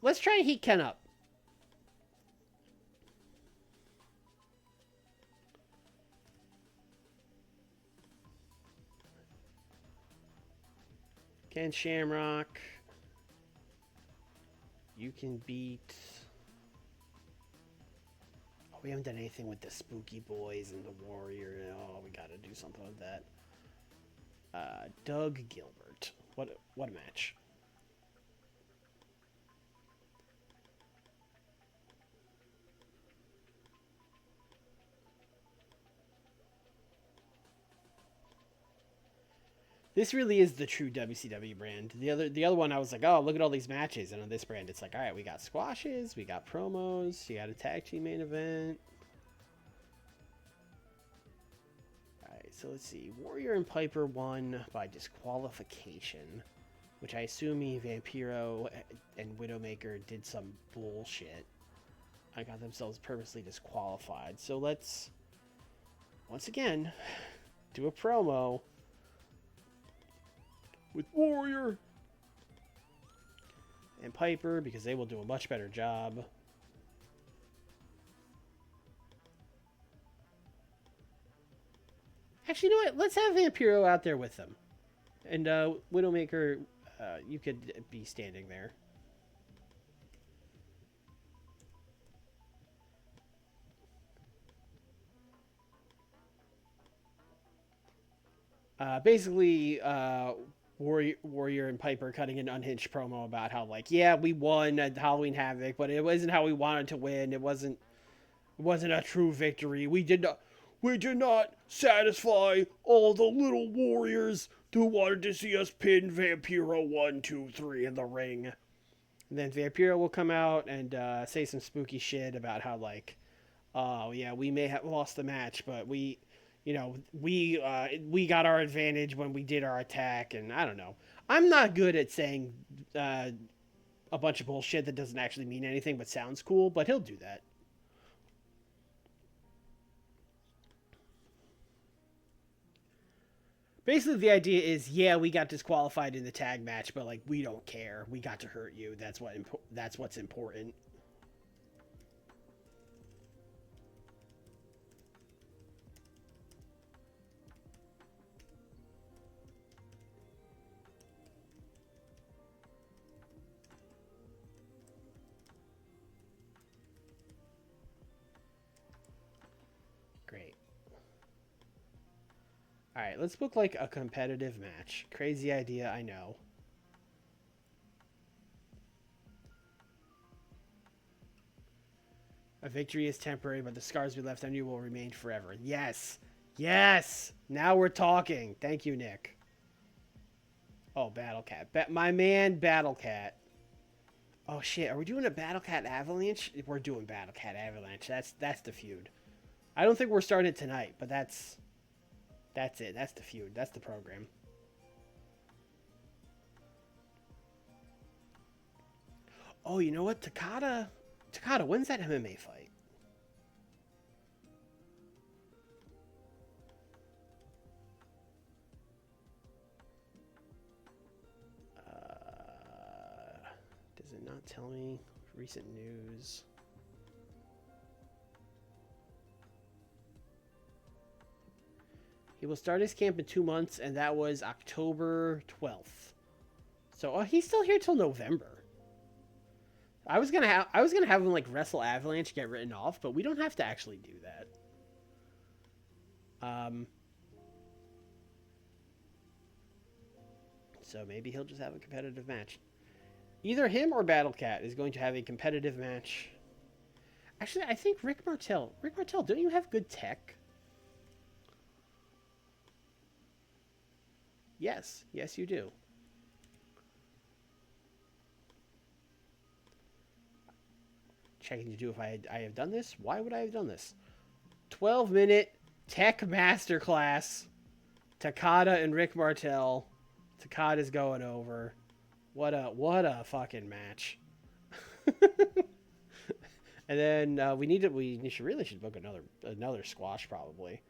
Let's try and heat Ken up. Ken Shamrock. You can beat... We haven't done anything with the Spooky Boys and the Warrior. Oh, we got to do something with that. Doug Gilbert. What a match. This really is the true WCW brand. The other one, I was like, oh, look at all these matches. And on this brand, it's like, all right, we got squashes, we got promos, you got a tag team main event. All right, so let's see. Warrior and Piper won by disqualification, which I assume Vampiro and Widowmaker did some bullshit. I got themselves purposely disqualified. So let's, once again, do a promo with Warrior and Piper, because they will do a much better job. Actually, you know what? Let's have Vampiro out there with them. And Widowmaker, you could be standing there. Basically, Warrior and Piper cutting an unhinged promo about how, like, yeah, we won at Halloween Havoc, but it wasn't how we wanted to win. It wasn't a true victory. We did not satisfy all the little warriors who wanted to see us pin Vampiro 1, 2, 3 in the ring. And then Vampiro will come out and say some spooky shit about how, like, oh yeah, we may have lost the match, but we got our advantage when we did our attack, and I don't know. I'm not good at saying a bunch of bullshit that doesn't actually mean anything but sounds cool, but he'll do that. Basically, the idea is, yeah, we got disqualified in the tag match, but like we don't care. We got to hurt you. That's what's important. Great. All right, let's book like a competitive match. Crazy idea, I know. A victory is temporary, but the scars we left on you will remain forever. Yes. Yes. Now we're talking. Thank you, Nick. Oh, Battle Cat. My man, Battle Cat. Oh, shit. Are we doing a Battle Cat Avalanche? We're doing Battle Cat Avalanche. That's the feud. I don't think we're starting it tonight, but that's it. That's the feud. That's the program. Oh, you know what? Takada, when's that MMA fight? Does it not tell me? Recent news. He will start his camp in 2 months, and that was October 12th. So he's still here till November. I was gonna have him like wrestle Avalanche, get written off, but we don't have to actually do that. So maybe he'll just have a competitive match. Either him or Battle Cat is going to have a competitive match. Actually, I think Rick Martel, don't you have good tech? Yes, yes you do. Checking to do if I have done this. Why would I have done this? 12-minute tech masterclass. Takada and Rick Martel. Takada's going over. What a fucking match. And then we really should book another squash probably.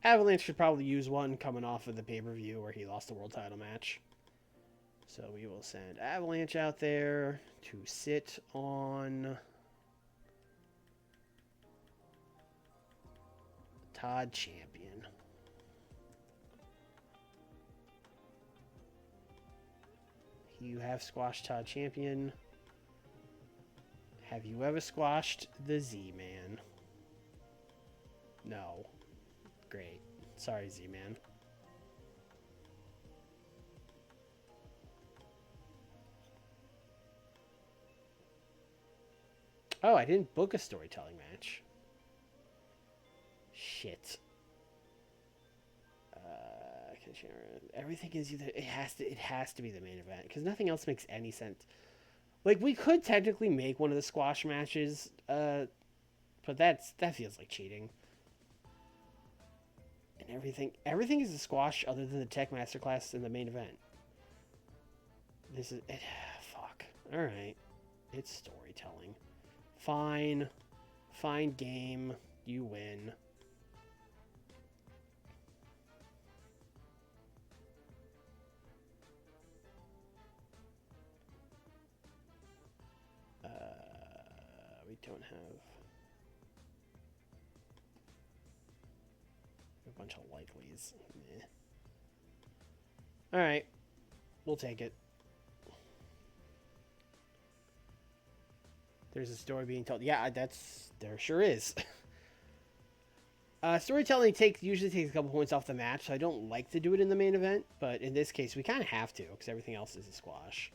Avalanche should probably use one coming off of the pay-per-view where he lost the world title match. So we will send Avalanche out there to sit on Todd Champion. You have squashed Todd Champion. Have you ever squashed the Z-Man? No. Great. Sorry, Z-Man. Oh, I didn't book a storytelling match. Shit. Everything is either it has to be the main event because nothing else makes any sense. Like we could technically make one of the squash matches, but that feels like cheating. And everything is a squash other than the tech masterclass in the main event. This is it. Fuck. All right, it's storytelling. Fine game. You win. We don't have a bunch of likelies. All right, we'll take it. There's a story being told. Yeah, there sure is. Storytelling usually takes a couple points off the match, so I don't like to do it in the main event, but in this case, we kind of have to, because everything else is a squash.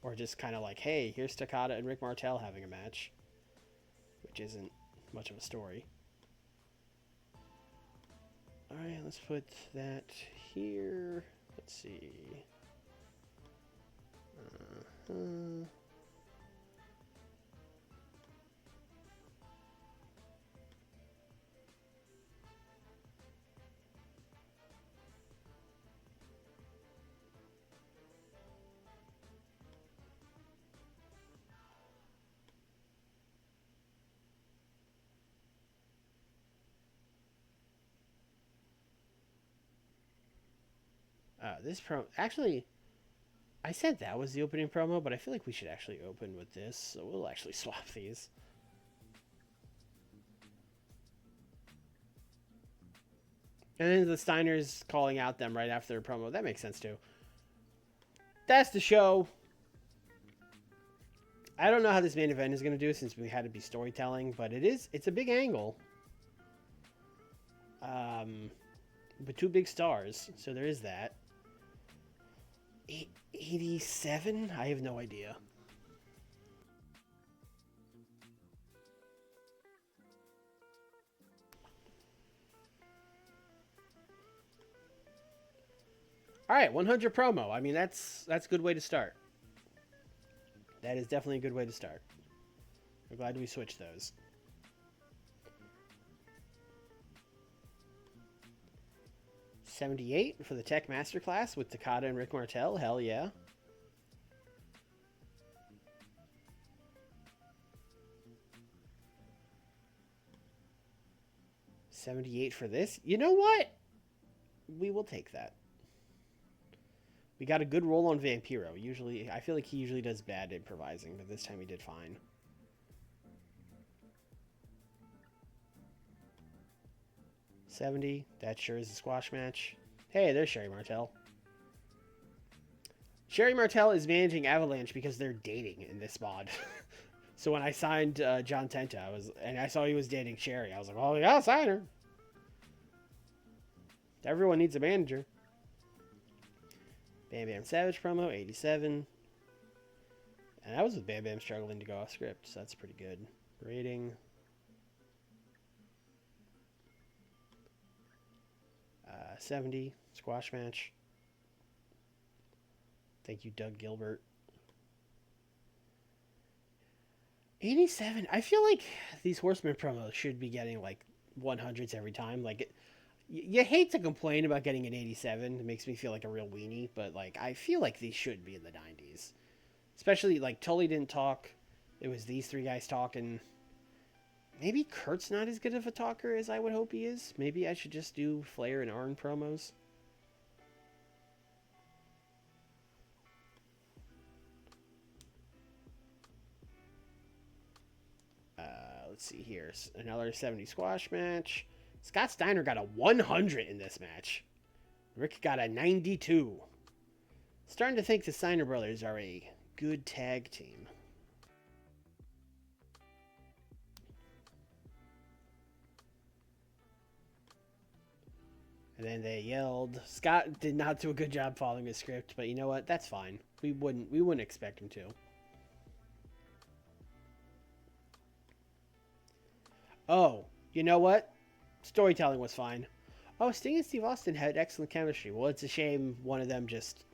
Or just kind of like, hey, here's Takada and Rick Martel having a match, which isn't much of a story. Alright, let's put that here. Let's see. This promo... Actually, I said that was the opening promo, but I feel like we should actually open with this, so we'll actually swap these. And then the Steiners calling out them right after their promo. That makes sense, too. That's the show. I don't know how this main event is going to do since we had to be storytelling, but it's a big angle. With two big stars, so there is that. 87? I have no idea. All right, 100 promo. I mean, that's a good way to start. That is definitely a good way to start. I'm glad we switched those. $78 for the Tech Masterclass with Takada and Rick Martel. Hell yeah. $78 for this. You know what? We will take that. We got a good roll on Vampiro. Usually, I feel like he usually does bad improvising, but this time he did fine. $70. That sure is a squash match. Hey, there's Sherry Martel. Sherry Martel is managing Avalanche because they're dating in this mod. So when I signed John Tenta, I saw he was dating Sherry. I was like, oh yeah, I'll sign her. Everyone needs a manager. Bam Bam Savage promo, 87. And that was with Bam Bam struggling to go off script, so that's pretty good. Rating. 70. Squash match. Thank you, Doug Gilbert. 87. I feel like these Horsemen promos should be getting like 100s every time. Like, you hate to complain about getting an 87. It makes me feel like a real weenie, but like I feel like these should be in the 90s. Especially like Tully didn't talk. It was these three guys talking. Maybe Kurt's not as good of a talker as I would hope he is. Maybe I should just do Flair and Arn promos. Let's see here. Another 70 squash match. Scott Steiner got a 100 in this match. Rick got a 92. Starting to think the Steiner brothers are a good tag team. And then they yelled. Scott did not do a good job following the script, but you know what? That's fine. We wouldn't expect him to. Oh, you know what? Storytelling was fine. Oh, Sting and Steve Austin had excellent chemistry. Well, it's a shame one of them just...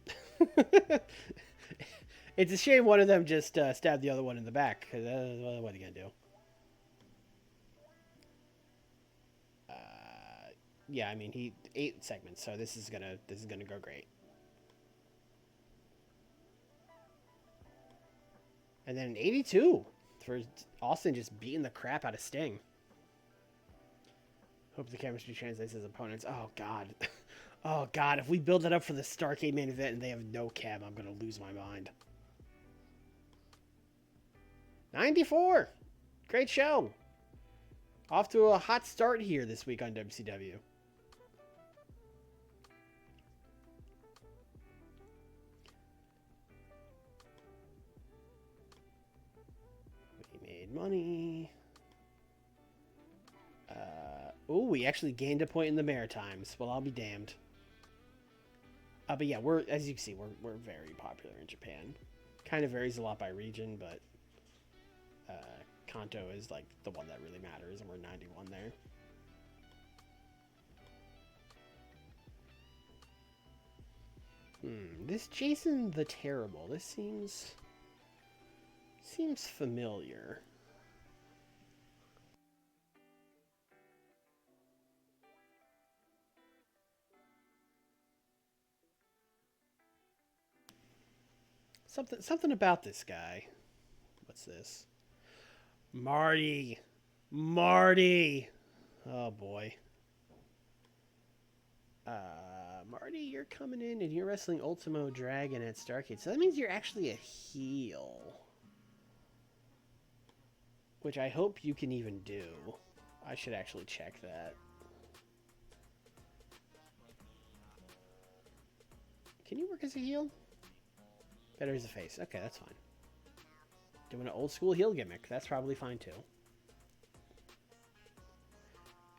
It's a shame one of them just stabbed the other one in the back. What are you going to do? Yeah, I mean, he 8 segments, so this is gonna go great. And then an 82 for Austin just beating the crap out of Sting. Hope the chemistry translates his opponents. Oh, God. Oh, God. If we build it up for the Starrcade main event and they have no chem, I'm going to lose my mind. 94. Great show. Off to a hot start here this week on WCW. We made money. Oh, we actually gained a point in the Maritimes. Well, I'll be damned. But yeah, as you can see, we're very popular in Japan. Kind of varies a lot by region, but Kanto is like the one that really matters, and we're 91 there. This Jason the Terrible. This seems familiar. Something about this guy. What's this? Marty. Oh boy. Marty, you're coming in and you're wrestling Ultimo Dragon at Starrcade. So that means you're actually a heel. Which I hope you can even do. I should actually check that. Can you work as a heel? Better as a face. Okay, that's fine. Doing an old school heel gimmick. That's probably fine too.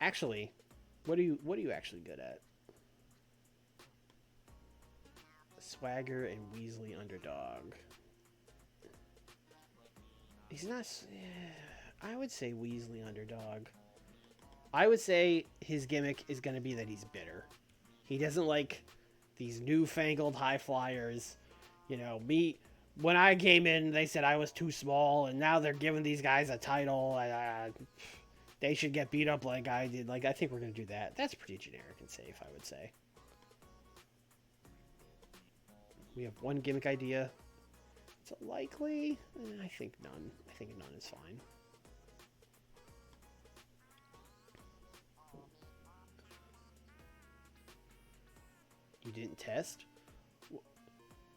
Actually, what are you actually good at? Swagger and Weasley underdog. He's not... I would say Weasley underdog. I would say his gimmick is going to be that he's bitter. He doesn't like These newfangled high flyers. You know, me when I came in, they said I was too small, and now they're giving these guys a title. They should get beat up like I did. Like, I think we're gonna do that. That's pretty generic and safe, I would say. We have one gimmick idea. Is it likely? I think none. I think none is fine. You didn't test?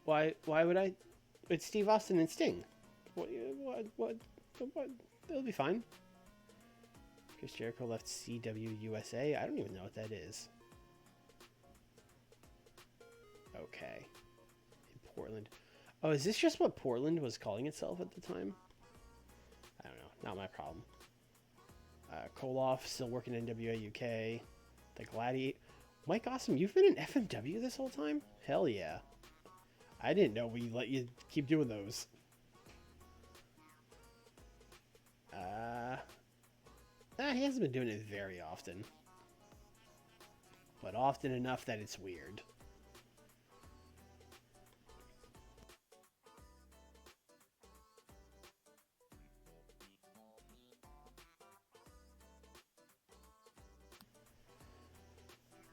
Why would I? It's Steve Austin and Sting. What? It'll be fine. Chris Jericho left CW USA. I don't even know what that is. Okay. In Portland. Oh, is this just what Portland was calling itself at the time? I don't know. Not my problem. Koloff still working in NWA UK. The Gladiator. Mike Awesome, you've been in FMW this whole time? Hell yeah. I didn't know we let you keep doing those. He hasn't been doing it very often. But often enough that it's weird.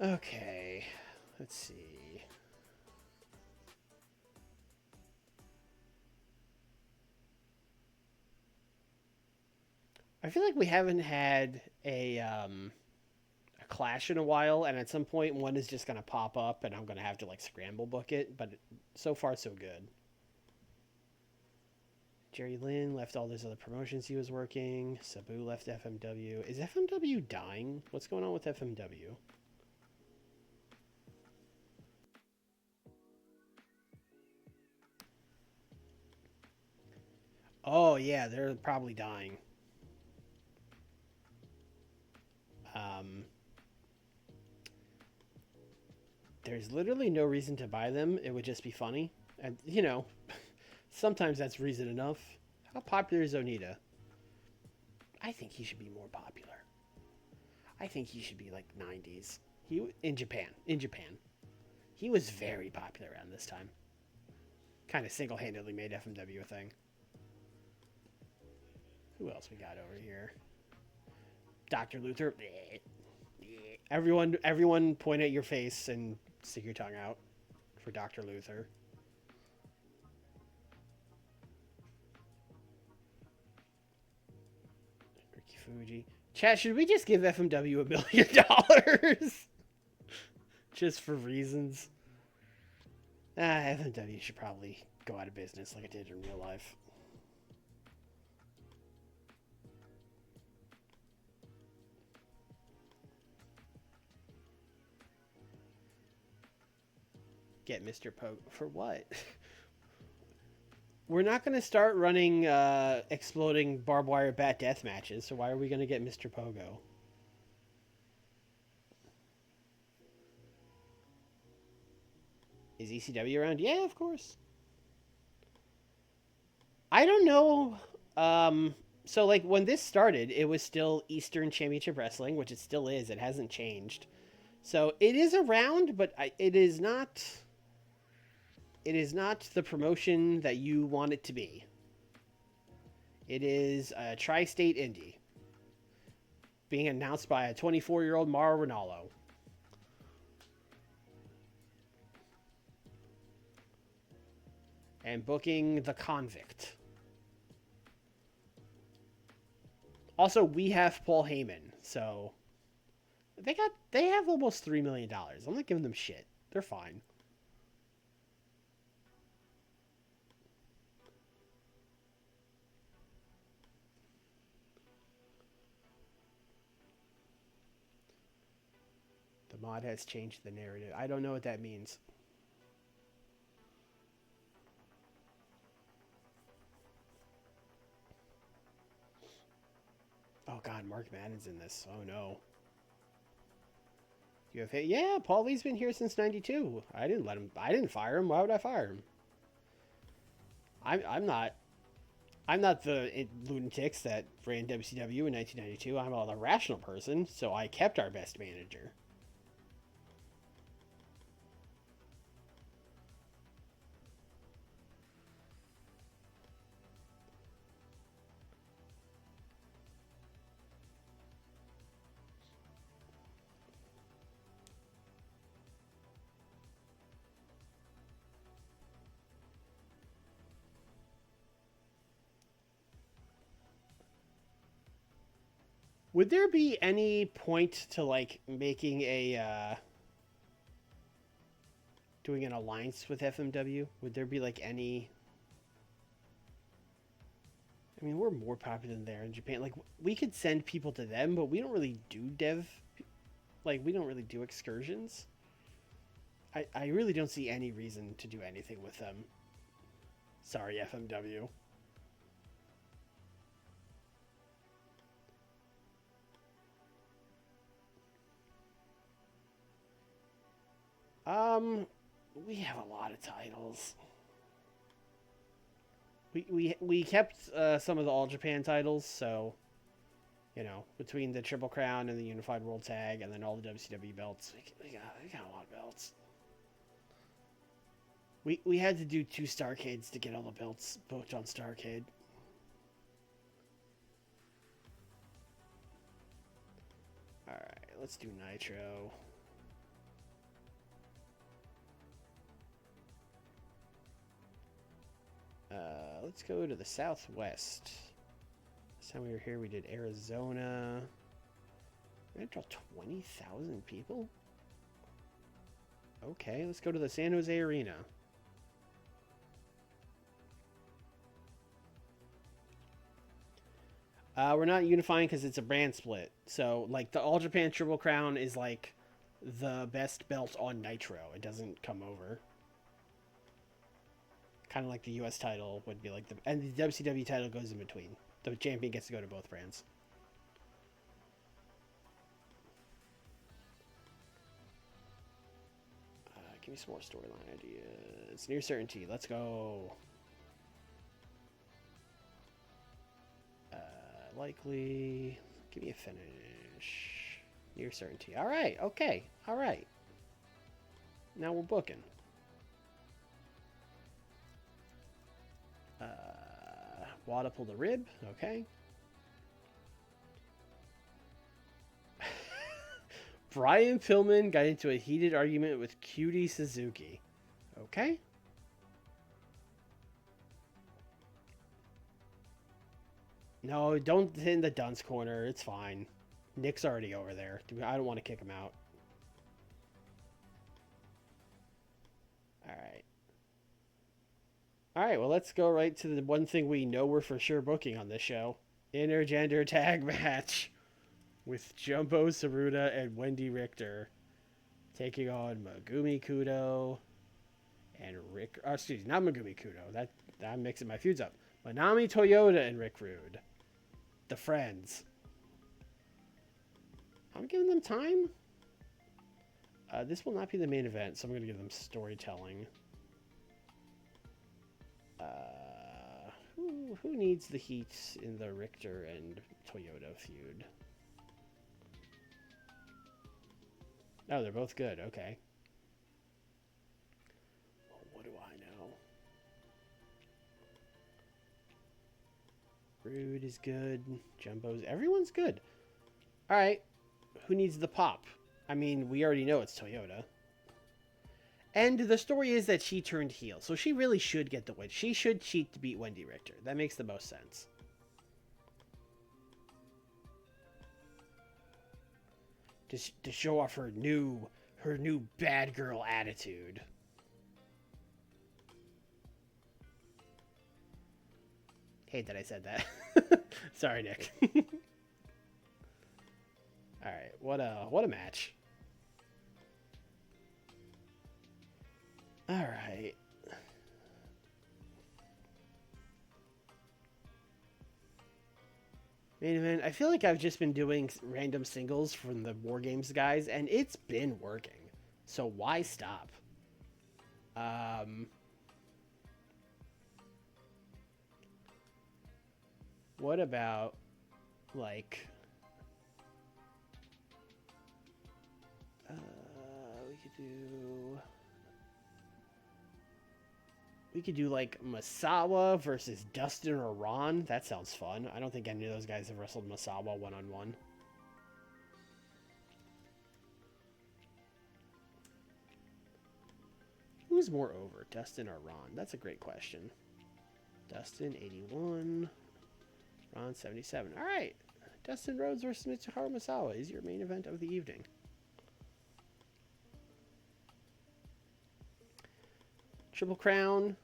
Okay, let's see. I feel like we haven't had a clash in a while, and at some point one is just gonna pop up, and I'm gonna have to like scramble book it. But so far so good. Jerry Lynn left all those other promotions he was working. Sabu left FMW. Is FMW dying? What's going on with FMW? Oh yeah, they're probably dying. There's literally no reason to buy them. It would just be funny. And, you know, sometimes that's reason enough. How popular is Onita? I think he should be more popular. I think he should be like 90s. In Japan. He was very popular around this time. Kind of single-handedly made FMW a thing. Who else we got over here? Dr. Luther. Everyone point at your face and stick your tongue out for Dr. Luther. Ricky Fuji. Chat, should we just give FMW $1 million? Just for reasons. FMW should probably go out of business like it did in real life. Get Mr. Pogo. For what? We're not going to start running exploding barbed wire bat death matches, so why are we going to get Mr. Pogo? Is ECW around? Yeah, of course. I don't know. So, like, when this started, it was still Eastern Championship Wrestling, which it still is. It hasn't changed. So, it is around, but it is not... It is not the promotion that you want it to be. It is a tri-state indie. Being announced by a 24-year-old Mauro Ranallo. And booking The Convict. Also, we have Paul Heyman, so... They have almost $3 million. I'm not giving them shit. They're fine. Mod has changed the narrative. I don't know what that means. Oh god, Mark Madden's in this. Oh no. UFA? Yeah, Paul Lee's been here since '92. I didn't fire him. Why would I fire him? I'm not the lunatics that ran WCW in 1992. I'm a rational person, so I kept our best manager. Would there be any point to like making a doing an alliance with FMW? Would there be like any? I mean, we're more popular than there in Japan. Like, we could send people to them, but we don't really do dev. Like, we don't really do excursions. I really don't see any reason to do anything with them. Sorry, FMW. We have a lot of titles. We kept some of the All Japan titles, so you know, between the Triple Crown and the Unified World Tag, and then all the WCW belts, we got a lot of belts. We had to do 2 Starcades to get all the belts booked on Starcade. All right, let's do Nitro. Let's go to the Southwest. Last time we were here, we did Arizona. We're gonna draw 20,000 people? Okay, let's go to the San Jose Arena. We're not unifying because it's a brand split. So, like, the All Japan Triple Crown is, like, the best belt on Nitro. It doesn't come over. Kind of like the US title would be like the... And the WCW title goes in between. The champion gets to go to both brands. Give me some more storyline ideas. Near certainty. Let's go. Likely. Give me a finish. Near certainty. All right. Okay. All right. Now we're booking. Wada pulled a rib. Okay. Brian Pillman got into a heated argument with Cutie Suzuki. Okay. No, don't hit in the dunce corner. It's fine. Nick's already over there. I don't want to kick him out. Alright. Alright, well, let's go right to the one thing we know we're for sure booking on this show. Intergender tag match with Jumbo Tsuruta and Wendy Richter taking on Megumi Kudo and Rick... Oh, excuse me, not Megumi Kudo. I'm mixing my feuds up. Manami Toyota and Rick Rude. The Friends. I'm giving them time. This will not be the main event, so I'm going to give them storytelling. Who needs the heat in the Richter and Toyota feud? Oh, they're both good. Okay. Well, what do I know? Rude is good. Jumbo's... Everyone's good. All right. Who needs the pop? I mean, we already know it's Toyota. And the story is that she turned heel, so she really should get the win. She should cheat to beat Wendy Richter. That makes the most sense. To show off her new bad girl attitude. Hate that I said that. Sorry, Nick. All right, what a match. All right. Main event. I feel like I've just been doing random singles from the War Games guys, and it's been working. So why stop? What about, like... We could do like Masawa versus Dustin or Ron. That sounds fun. I don't think any of those guys have wrestled Masawa one-on-one. Who's more over, Dustin or Ron? That's a great question. Dustin, 81. Ron, 77. All right. Dustin Rhodes versus Mitsuharu Misawa is your main event of the evening. Triple Crown.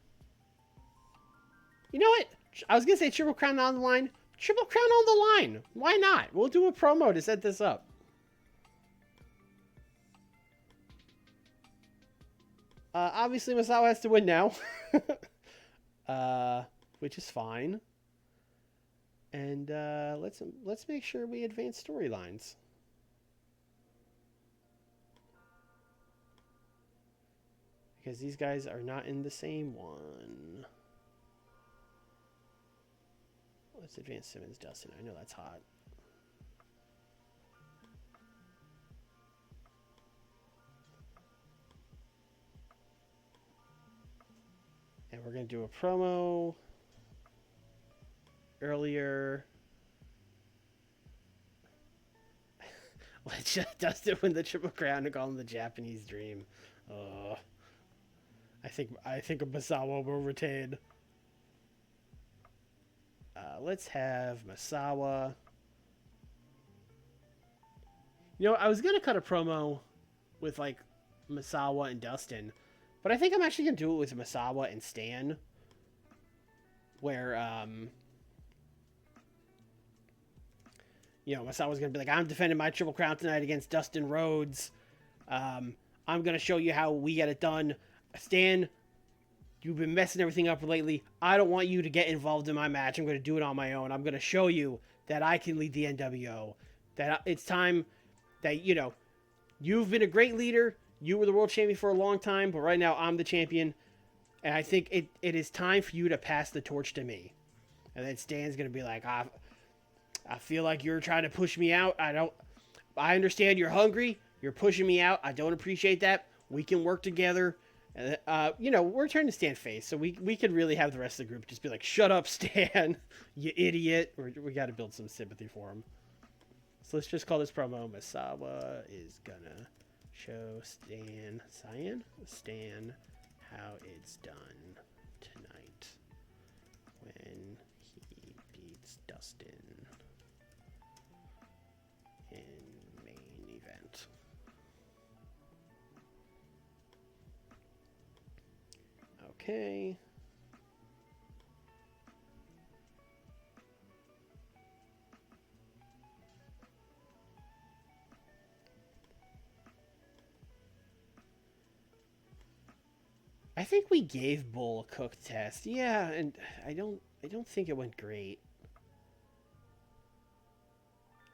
You know what? I was going to say Triple Crown on the line. Triple Crown on the line. Why not? We'll do a promo to set this up. Obviously, Misawa has to win now. Which is fine. And let's make sure we advance storylines. Because these guys are not in the same one. Let's advance Simmons Dustin. I know that's hot. And we're going to do a promo earlier. Let's just Dustin win the Triple Crown and call him the Japanese Dream. I think Misawa will retain. Let's have Misawa. You know, I was gonna cut a promo with like Misawa and Dustin, but I think I'm actually gonna do it with Misawa and Stan, where you know, Misawa's gonna be like, I'm defending my Triple Crown tonight against Dustin Rhodes. I'm gonna show you how we get it done. Stan, you've been messing everything up lately. I don't want you to get involved in my match. I'm going to do it on my own. I'm going to show you that I can lead the NWO. That it's time that, you know, you've been a great leader. You were the world champion for a long time, but right now I'm the champion. And I think it is time for you to pass the torch to me. And then Stan's going to be like, I feel like you're trying to push me out. I understand you're hungry. You're pushing me out. I don't appreciate that. We can work together. You know, we're trying to stand face, so we could really have the rest of the group just be like, shut up, Stan, you idiot. We got to build some sympathy for him. So let's just call this promo, Misawa is gonna show Stan how it's done tonight when he beats Dustin in main event. Okay. I think we gave Bull a cook test. Yeah, and I don't think it went great.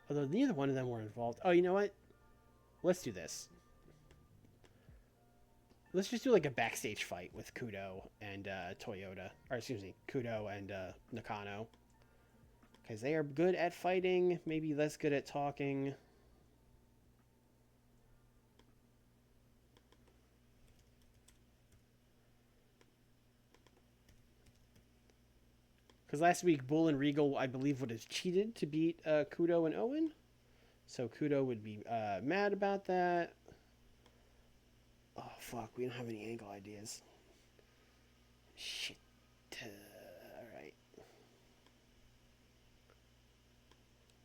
Although neither one of them were involved. Oh, you know what? Let's do this. Let's just do like a backstage fight with Kudo and Toyota. Or excuse me, Kudo and Nakano. Because they are good at fighting, maybe less good at talking. Because last week, Bull and Regal, I believe, would have cheated to beat Kudo and Owen. So Kudo would be mad about that. Oh, fuck. We don't have any angle ideas. Shit. Alright.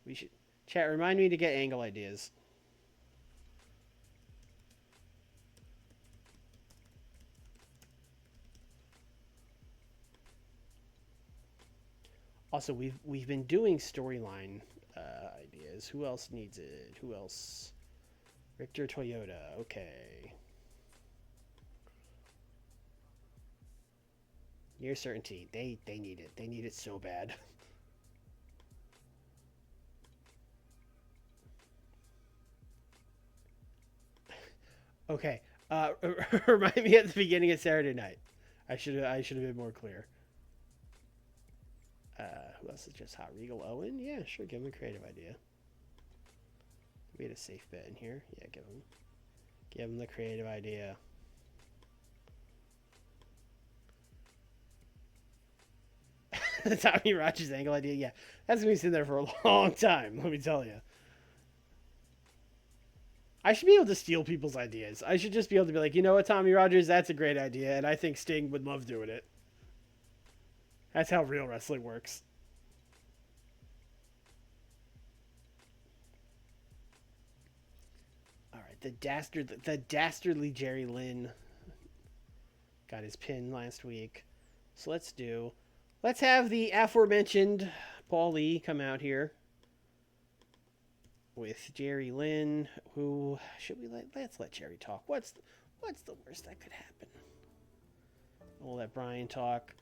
We should... Chat, remind me to get angle ideas. Also, we've been doing storyline ideas. Who else needs it? Who else? Victor Toyota. Okay. Near certainty. They need it. They need it so bad. Okay. Remind me at the beginning of Saturday night. I should have been more clear. Who else is just hot? Regal Owen? Yeah, sure. Give him a creative idea. We had a safe bet in here. Yeah, give him the creative idea. Tommy Rogers angle idea. Yeah, that's gonna be sitting there for a long time. Let me tell you. I should be able to steal people's ideas. I should just be able to be like, you know what, Tommy Rogers, that's a great idea, and I think Sting would love doing it. That's how real wrestling works. the dastardly Jerry Lynn got his pin last week. So let's have the aforementioned Paul Lee come out here with Jerry Lynn. Who should we let's let Jerry talk. What's the worst that could happen? We'll let Brian talk.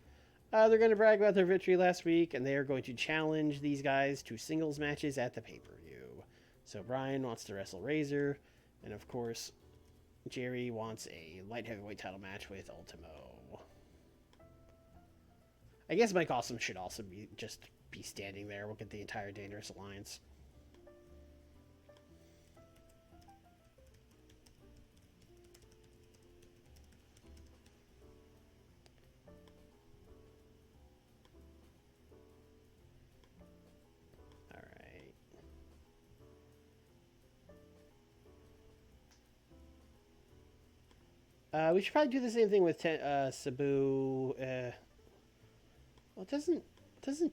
They're going to brag about their victory last week, and they are going to challenge these guys to singles matches at the pay-per-view. So Brian wants to wrestle Razor, and of course, Jerry wants a light heavyweight title match with Ultimo. I guess Mike Awesome should also be standing there. We'll get the entire Dangerous Alliance. We should probably do the same thing with Sabu. Well, doesn't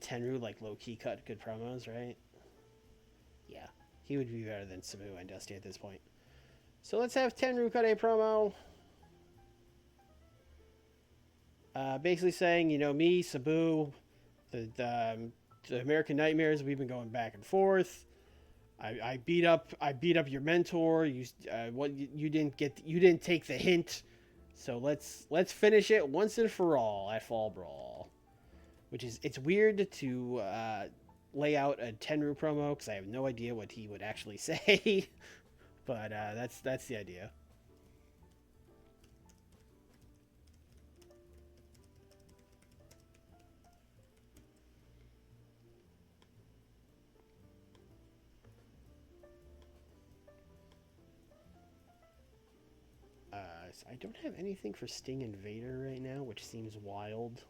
Tenryu like low key cut good promos, right? Yeah, he would be better than Sabu and Dusty at this point. So let's have Tenryu cut a promo. Basically saying, me, Sabu, the American Nightmares, we've been going back and forth. I beat up your mentor. You didn't take the hint. So let's finish it once and for all at Fall Brawl. It's weird to lay out a Tenryu promo because I have no idea what he would actually say. But that's the idea. I don't have anything for Sting and Vader right now, which seems wild.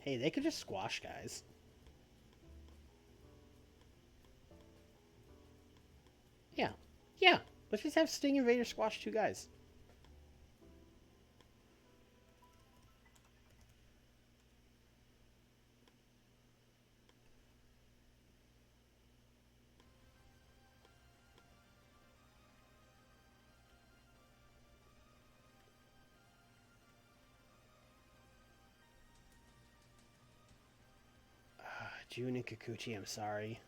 Hey, they could just squash guys. Yeah. Let's just have Sting and Vader squash two guys. Jun and Kikuchi, I'm sorry.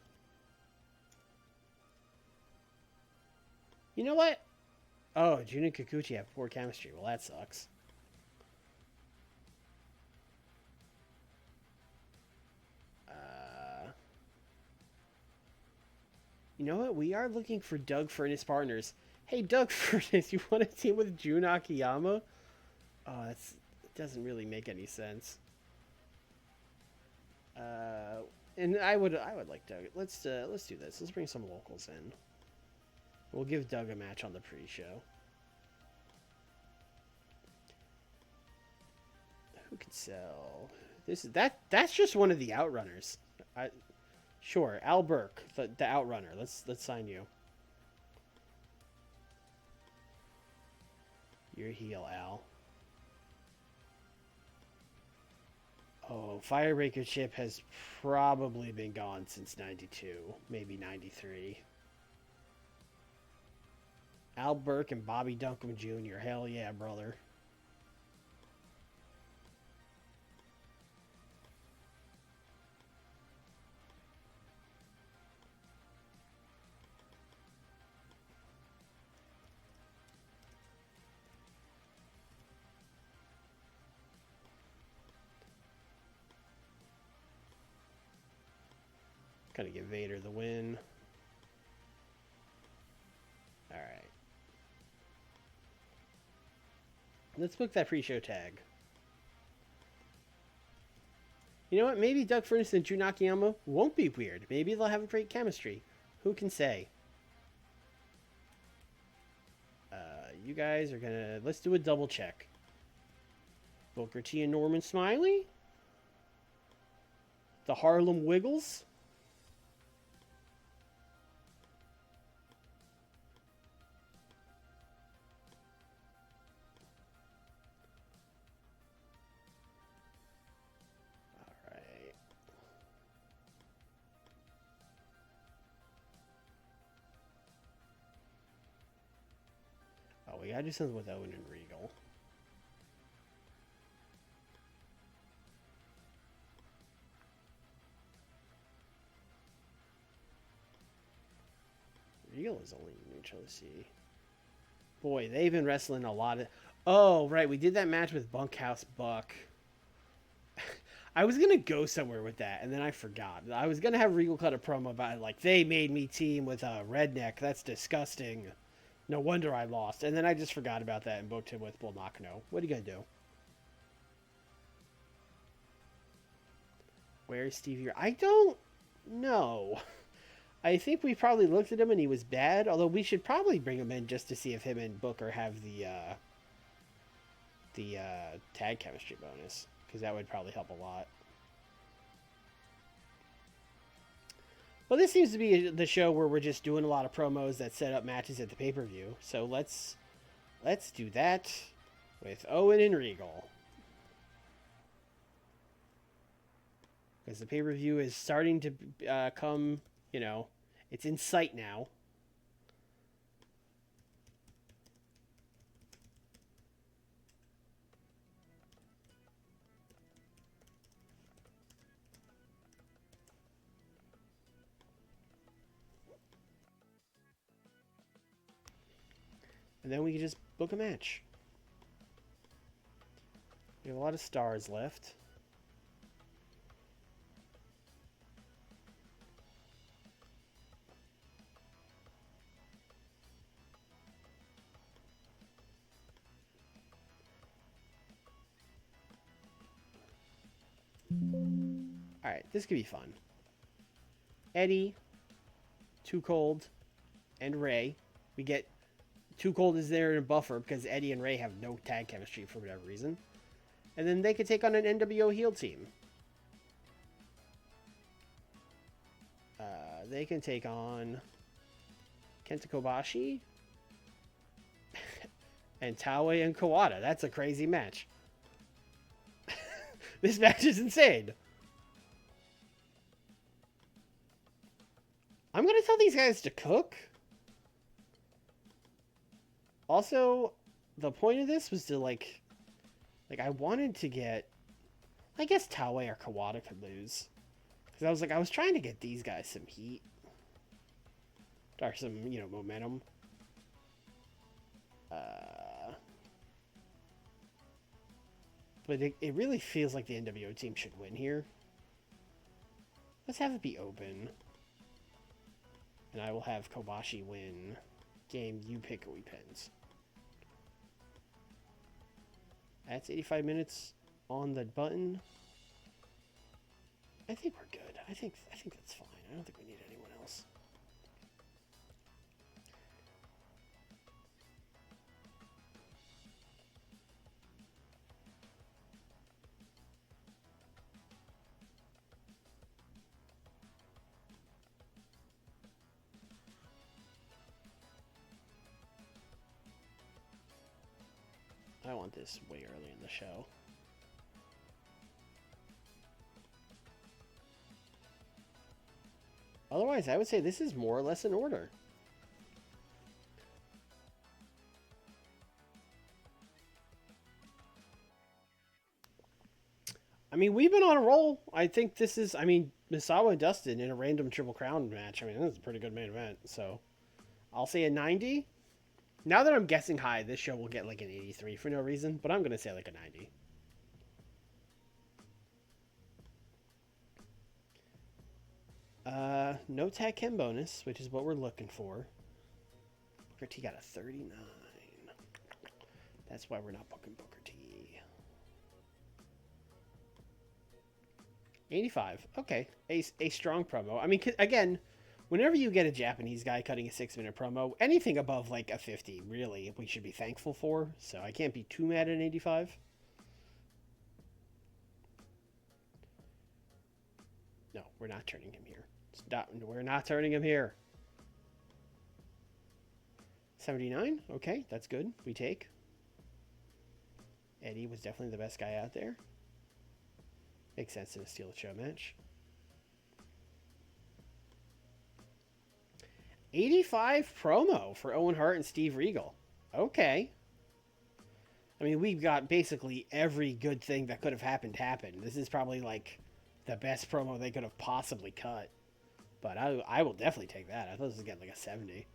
You know what? Oh, Jun and Kikuchi have poor chemistry. Well, that sucks. You know what? We are looking for Doug Furnace partners. Hey, Doug Furnace, you want to team with Jun Akiyama? Oh, it doesn't really make any sense. And I would like Doug. Let's do this. Let's bring some locals in. We'll give Doug a match on the pre-show. Who can sell? That's just one of the outrunners. Sure, Al Burke, the outrunner. Let's sign you. You're a heel, Al. Oh, Firebreaker Chip has probably been gone since 92, maybe 93. Al Burke and Bobby Duncombe Jr. Hell yeah, brother. Gotta give Vader the win. Alright. Let's book that pre-show tag. You know what? Maybe Doug Furnace and Jun Akiyama won't be weird. Maybe they'll have a great chemistry. Who can say? You guys are gonna... Let's do a double check. Booker T and Norman Smiley? The Harlem Wiggles? We gotta do something with Owen and Regal. Regal is only neutral. Let's see. Boy, they've been wrestling a lot of... Oh, right. We did that match with Bunkhouse Buck. I was going to go somewhere with that, and then I forgot. I was going to have Regal cut a promo about, like, they made me team with a redneck. That's disgusting. No wonder I lost. And then I just forgot about that and booked him with Bull Nakano. What are you going to do? Where's Stevie? I don't know. I think we probably looked at him and he was bad, although we should probably bring him in just to see if him and Booker have the tag chemistry bonus, because that would probably help a lot. Well, this seems to be the show where we're just doing a lot of promos that set up matches at the pay-per-view. So let's do that with Owen and Regal. Because the pay-per-view is starting to come, you know, it's in sight now. And then we can just book a match. We have a lot of stars left. Alright, this could be fun. Eddie, Too Cold, and Ray. We get Too Cold is there in a buffer because Eddie and Ray have no tag chemistry for whatever reason. And then they could take on an NWO heel team. They can take on Kenta Kobashi and Taue and Kawada. That's a crazy match. This match is insane. I'm going to tell these guys to cook. Also, the point of this was to, like I wanted to get... I guess Taue or Kawada could lose. Because I was trying to get these guys some heat. Or some, you know, momentum. But it really feels like the NWO team should win here. Let's have it be open. And I will have Kobashi win. Game, you pick who he pins. That's 85 minutes on the button. I think we're good. I think that's fine. I don't think we need anyone else. I want this way early in the show. Otherwise, I would say this is more or less in order. I mean, we've been on a roll. I think this is, I mean, Misawa and Dustin in a random Triple Crown match. I mean, this is a pretty good main event. So, I'll say a 90. Now that I'm guessing high, this show will get like an 83 for no reason, but I'm going to say like a 90. No tag chem bonus, which is what we're looking for. Booker T got a 39. That's why we're not booking Booker T. 85. Okay. A strong promo. I mean, again, whenever you get a Japanese guy cutting a 6-minute promo, anything above like a 50, really, we should be thankful for. So I can't be too mad at an 85. No, we're not turning him here. Stop. We're not turning him here. 79. Okay, that's good. We take. Eddie was definitely the best guy out there. Makes sense in a Steel the Show match. 85 promo for Owen Hart and Steve Regal. Okay. I mean, we've got basically every good thing that could have happened happen. This is probably like the best promo they could have possibly cut. But I will definitely take that. I thought this was getting like a 70.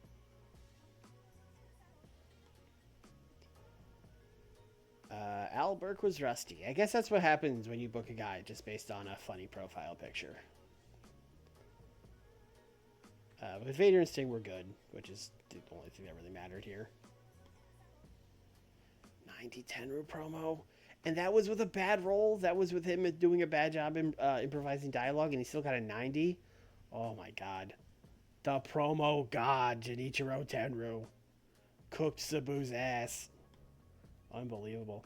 Al Burke was rusty. I guess that's what happens when you book a guy just based on a funny profile picture. With Vader and Sting, we're good, which is the only thing that really mattered here. 90 Tenru promo. And that was with a bad role. That was with him doing a bad job in improvising dialogue, and he still got a 90. Oh my god. The promo god, Genichiro Tenru. Cooked Sabu's ass. Unbelievable.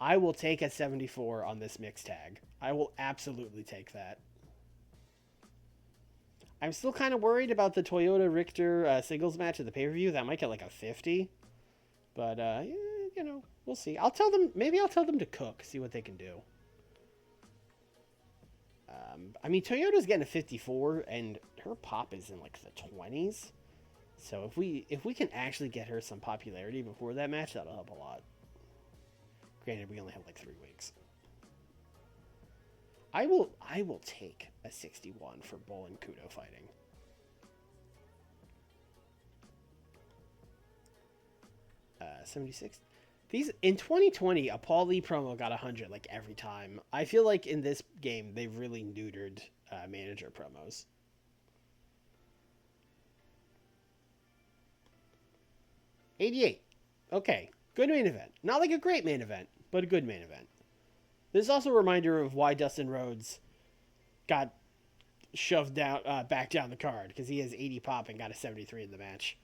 I will take a 74 on this mix tag. I will absolutely take that. I'm still kind of worried about the Toyota Richter singles match at the pay-per-view. That might get like a 50. But, yeah, you know, we'll see. Maybe I'll tell them to cook, see what they can do. I mean, Toyota's getting a 54, and her pop is in like the 20s. So if we can actually get her some popularity before that match, that'll help a lot. Granted, we only have like 3 weeks. I will take a 61 for Bull and Kudo fighting. Uh, 76. These in 2020, a Paul Lee promo got 100 like every time. I feel like in this game they've really neutered manager promos. '88. Okay, good main event. Not like a great main event, but a good main event. This is also a reminder of why Dustin Rhodes got shoved down, back down the card, because he has 80 pop and got a 73 in the match.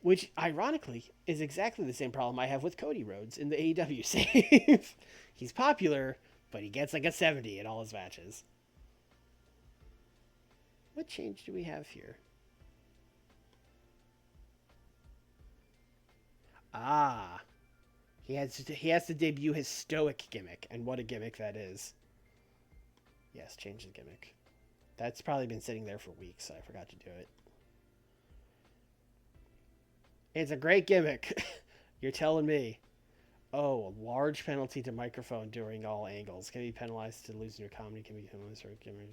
Which, ironically, is exactly the same problem I have with Cody Rhodes in the AEW save. He's popular, but he gets like a 70 in all his matches. What change do we have here? Ah, he has to debut his stoic gimmick, and what a gimmick that is. Yes, change the gimmick. That's probably been sitting there for weeks, so I forgot to do it. It's a great gimmick. You're telling me. Oh, a large penalty to microphone during all angles. Can be penalized to lose your comedy. Can be penalized for gimmick.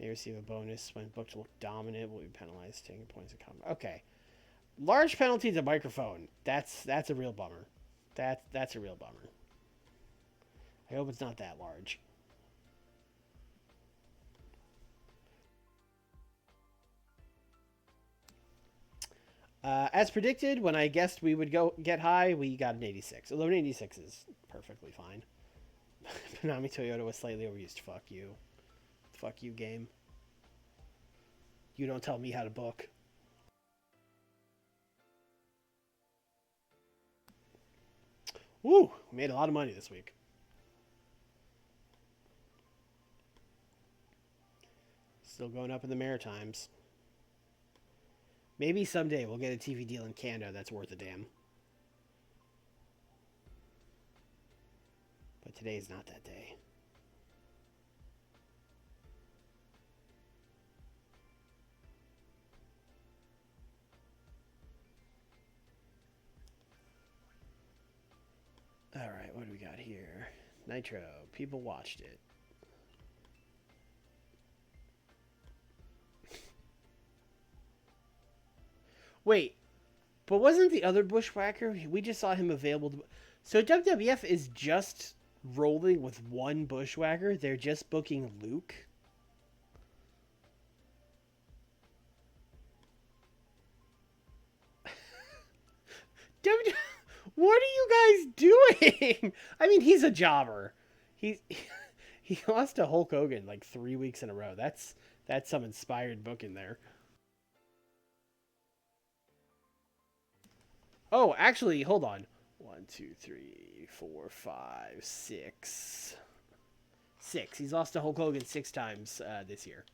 May receive a bonus when booked to look dominant. Will be penalized taking points of comedy. Okay. Large penalty to microphone. That's a real bummer. That's a real bummer. I hope it's not that large. As predicted, when I guessed we would go get high, we got an 86. Although an 86 is perfectly fine. Konami Toyota was slightly overused. Fuck you. Fuck you, game. You don't tell me how to book. Woo! We made a lot of money this week. Still going up in the Maritimes. Maybe someday we'll get a TV deal in Canada that's worth a damn. But today's not that day. Alright, what do we got here? Nitro. People watched it. Wait, but wasn't the other Bushwhacker? We just saw him available to... So WWF is just rolling with one Bushwhacker? They're just booking Luke? What are you guys doing? I mean, he's a jobber. He lost to Hulk Hogan like 3 weeks in a row. That's some inspired booking there. Oh, actually, hold on. 1, 2, 3, 4, 5, 6. 6. He's lost to Hulk Hogan 6 times this year.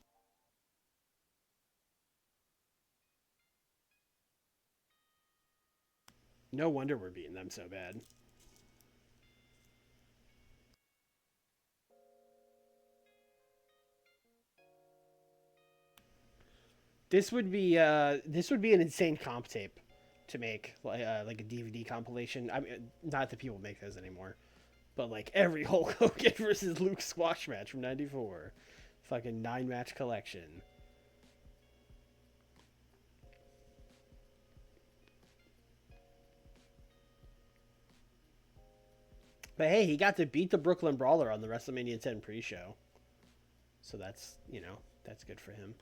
No wonder we're beating them so bad. This would be an insane comp tape to make like a DVD compilation. I mean, not that people make those anymore, but like every Hulk Hogan versus Luke squash match from '94, fucking 9-match collection. But hey, he got to beat the Brooklyn Brawler on the WrestleMania 10 pre-show, so that's that's good for him.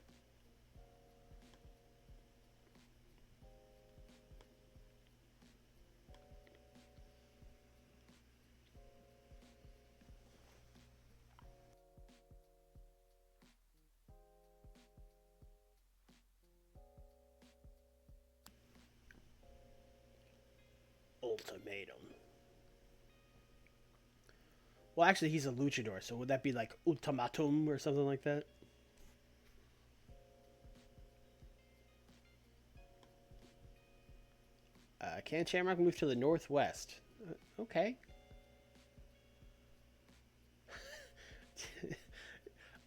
Ultimatum. Well, actually, he's a luchador, so would that be like ultimatum or something like that? Can Shamrock move to the northwest? Okay.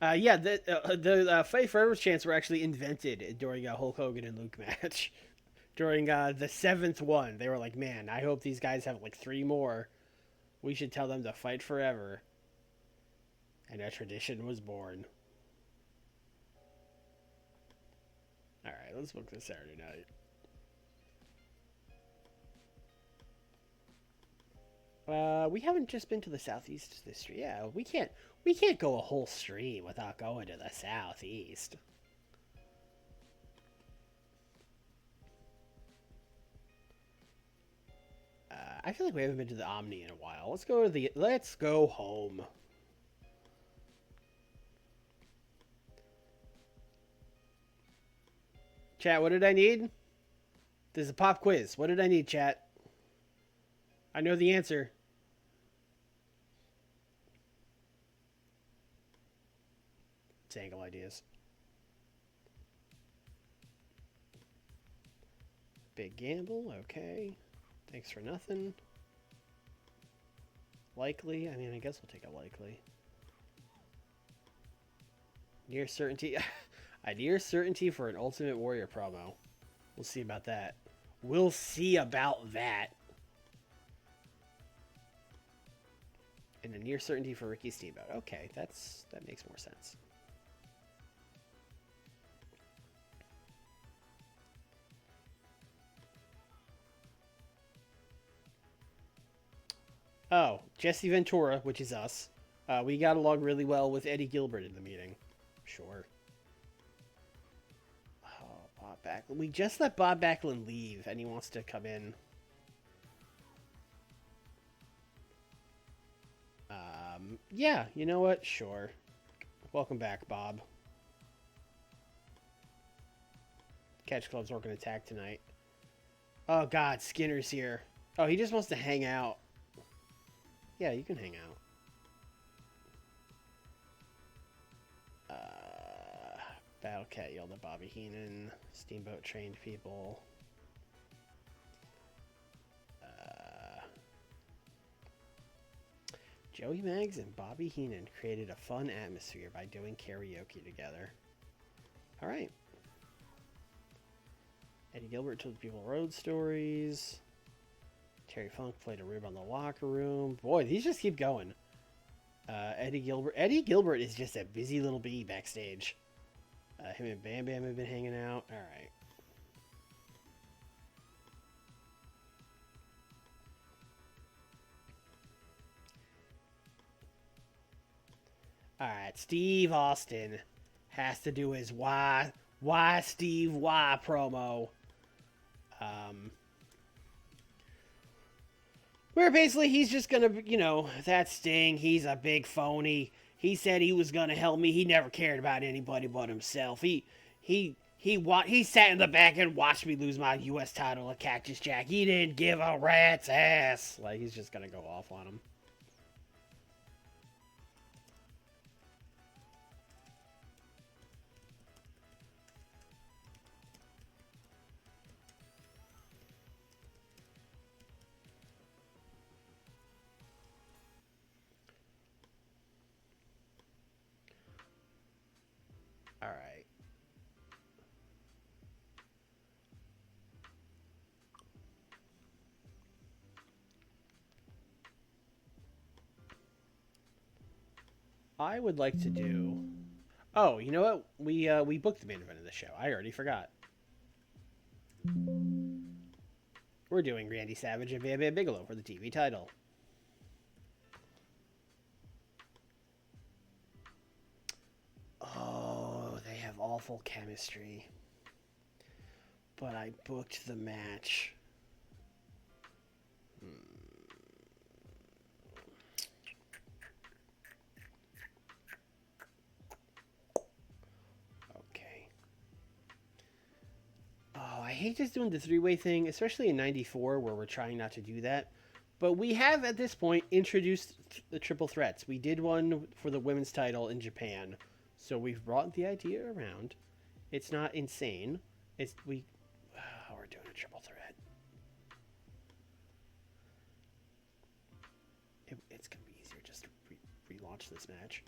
Yeah, the Fight Forever chants were actually invented during a Hulk Hogan and Luke match. During the 7th one, they were like, man, I hope these guys have like 3 more. We should tell them to fight forever. And a tradition was born. Alright, let's book this Saturday night. We haven't just been to the southeast this year. Yeah, we can't go a whole stream without going to the southeast. I feel like we haven't been to the Omni in a while. Let's go home. Chat, what did I need? There's a pop quiz. What did I need, chat? I know the answer. It's angle ideas. Big gamble, okay. Thanks for nothing. Likely, I mean, I guess we'll take a likely. Near certainty. A near certainty for an Ultimate Warrior promo. We'll see about that. We'll see about that. And a near certainty for Ricky Steamboat. Okay, that makes more sense. Oh, Jesse Ventura, which is us. We got along really well with Eddie Gilbert in the meeting. Sure. Oh, Bob Backlund. We just let Bob Backlund leave, and he wants to come in. Yeah, you know what? Sure. Welcome back, Bob. Catch Club's working attack tonight. Oh, God, Skinner's here. Oh, he just wants to hang out. Yeah, you can hang out. Battle Cat yelled at Bobby Heenan. Steamboat trained people. Joey Maggs and Bobby Heenan created a fun atmosphere by doing karaoke together. Alright. Eddie Gilbert told people road stories. Terry Funk played a rib on the locker room. Boy, these just keep going. Eddie Gilbert is just a busy little bee backstage. Him and Bam Bam have been hanging out. Alright. Alright, Steve Austin has to do his why Steve why promo. Where basically he's just gonna, that Sting, he's a big phony. He said he was gonna help me. He never cared about anybody but himself. He sat in the back and watched me lose my U.S. title at Cactus Jack. He didn't give a rat's ass. Like, he's just gonna go off on him. Alright. I would like to do. Oh, you know what? We booked the main event of the show. I already forgot. We're doing Randy Savage and Bam Bam Bigelow for the TV title. Oh, they have awful chemistry. But I booked the match. Okay. Oh, I hate just doing the three-way thing, especially in '94 where we're trying not to do that. But we have at this point introduced the triple threats. We did one for the women's title in Japan, so we've brought the idea around. It's not insane. We're doing a triple threat. It's gonna be easier just to relaunch this match.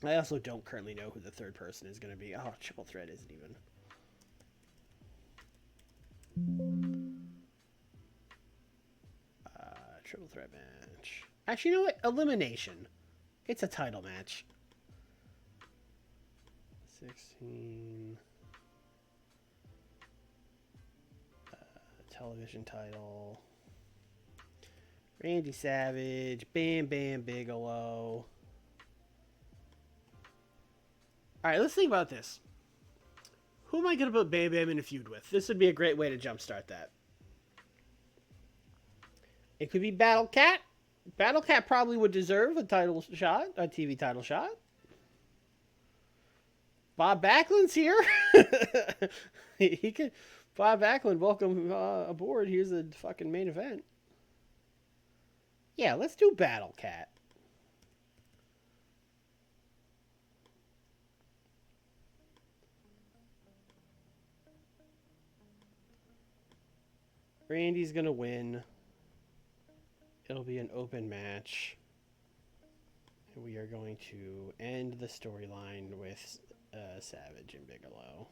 I also don't currently know who the third person is gonna be. Oh, triple threat isn't even. Triple threat match. Actually, you know what? Elimination. It's a title match. 16. Television title. Randy Savage. Bam Bam Bigelow. Alright, let's think about this. Who am I going to put Bam Bam in a feud with? This would be a great way to jumpstart that. It could be Battle Cat. Battle Cat probably would deserve a title shot, a TV title shot. Bob Backlund's here. He could. Bob Backlund, welcome aboard. Here's the fucking main event. Yeah, let's do Battle Cat. Randy's gonna win. It'll be an open match. And we are going to end the storyline with Savage and Bigelow.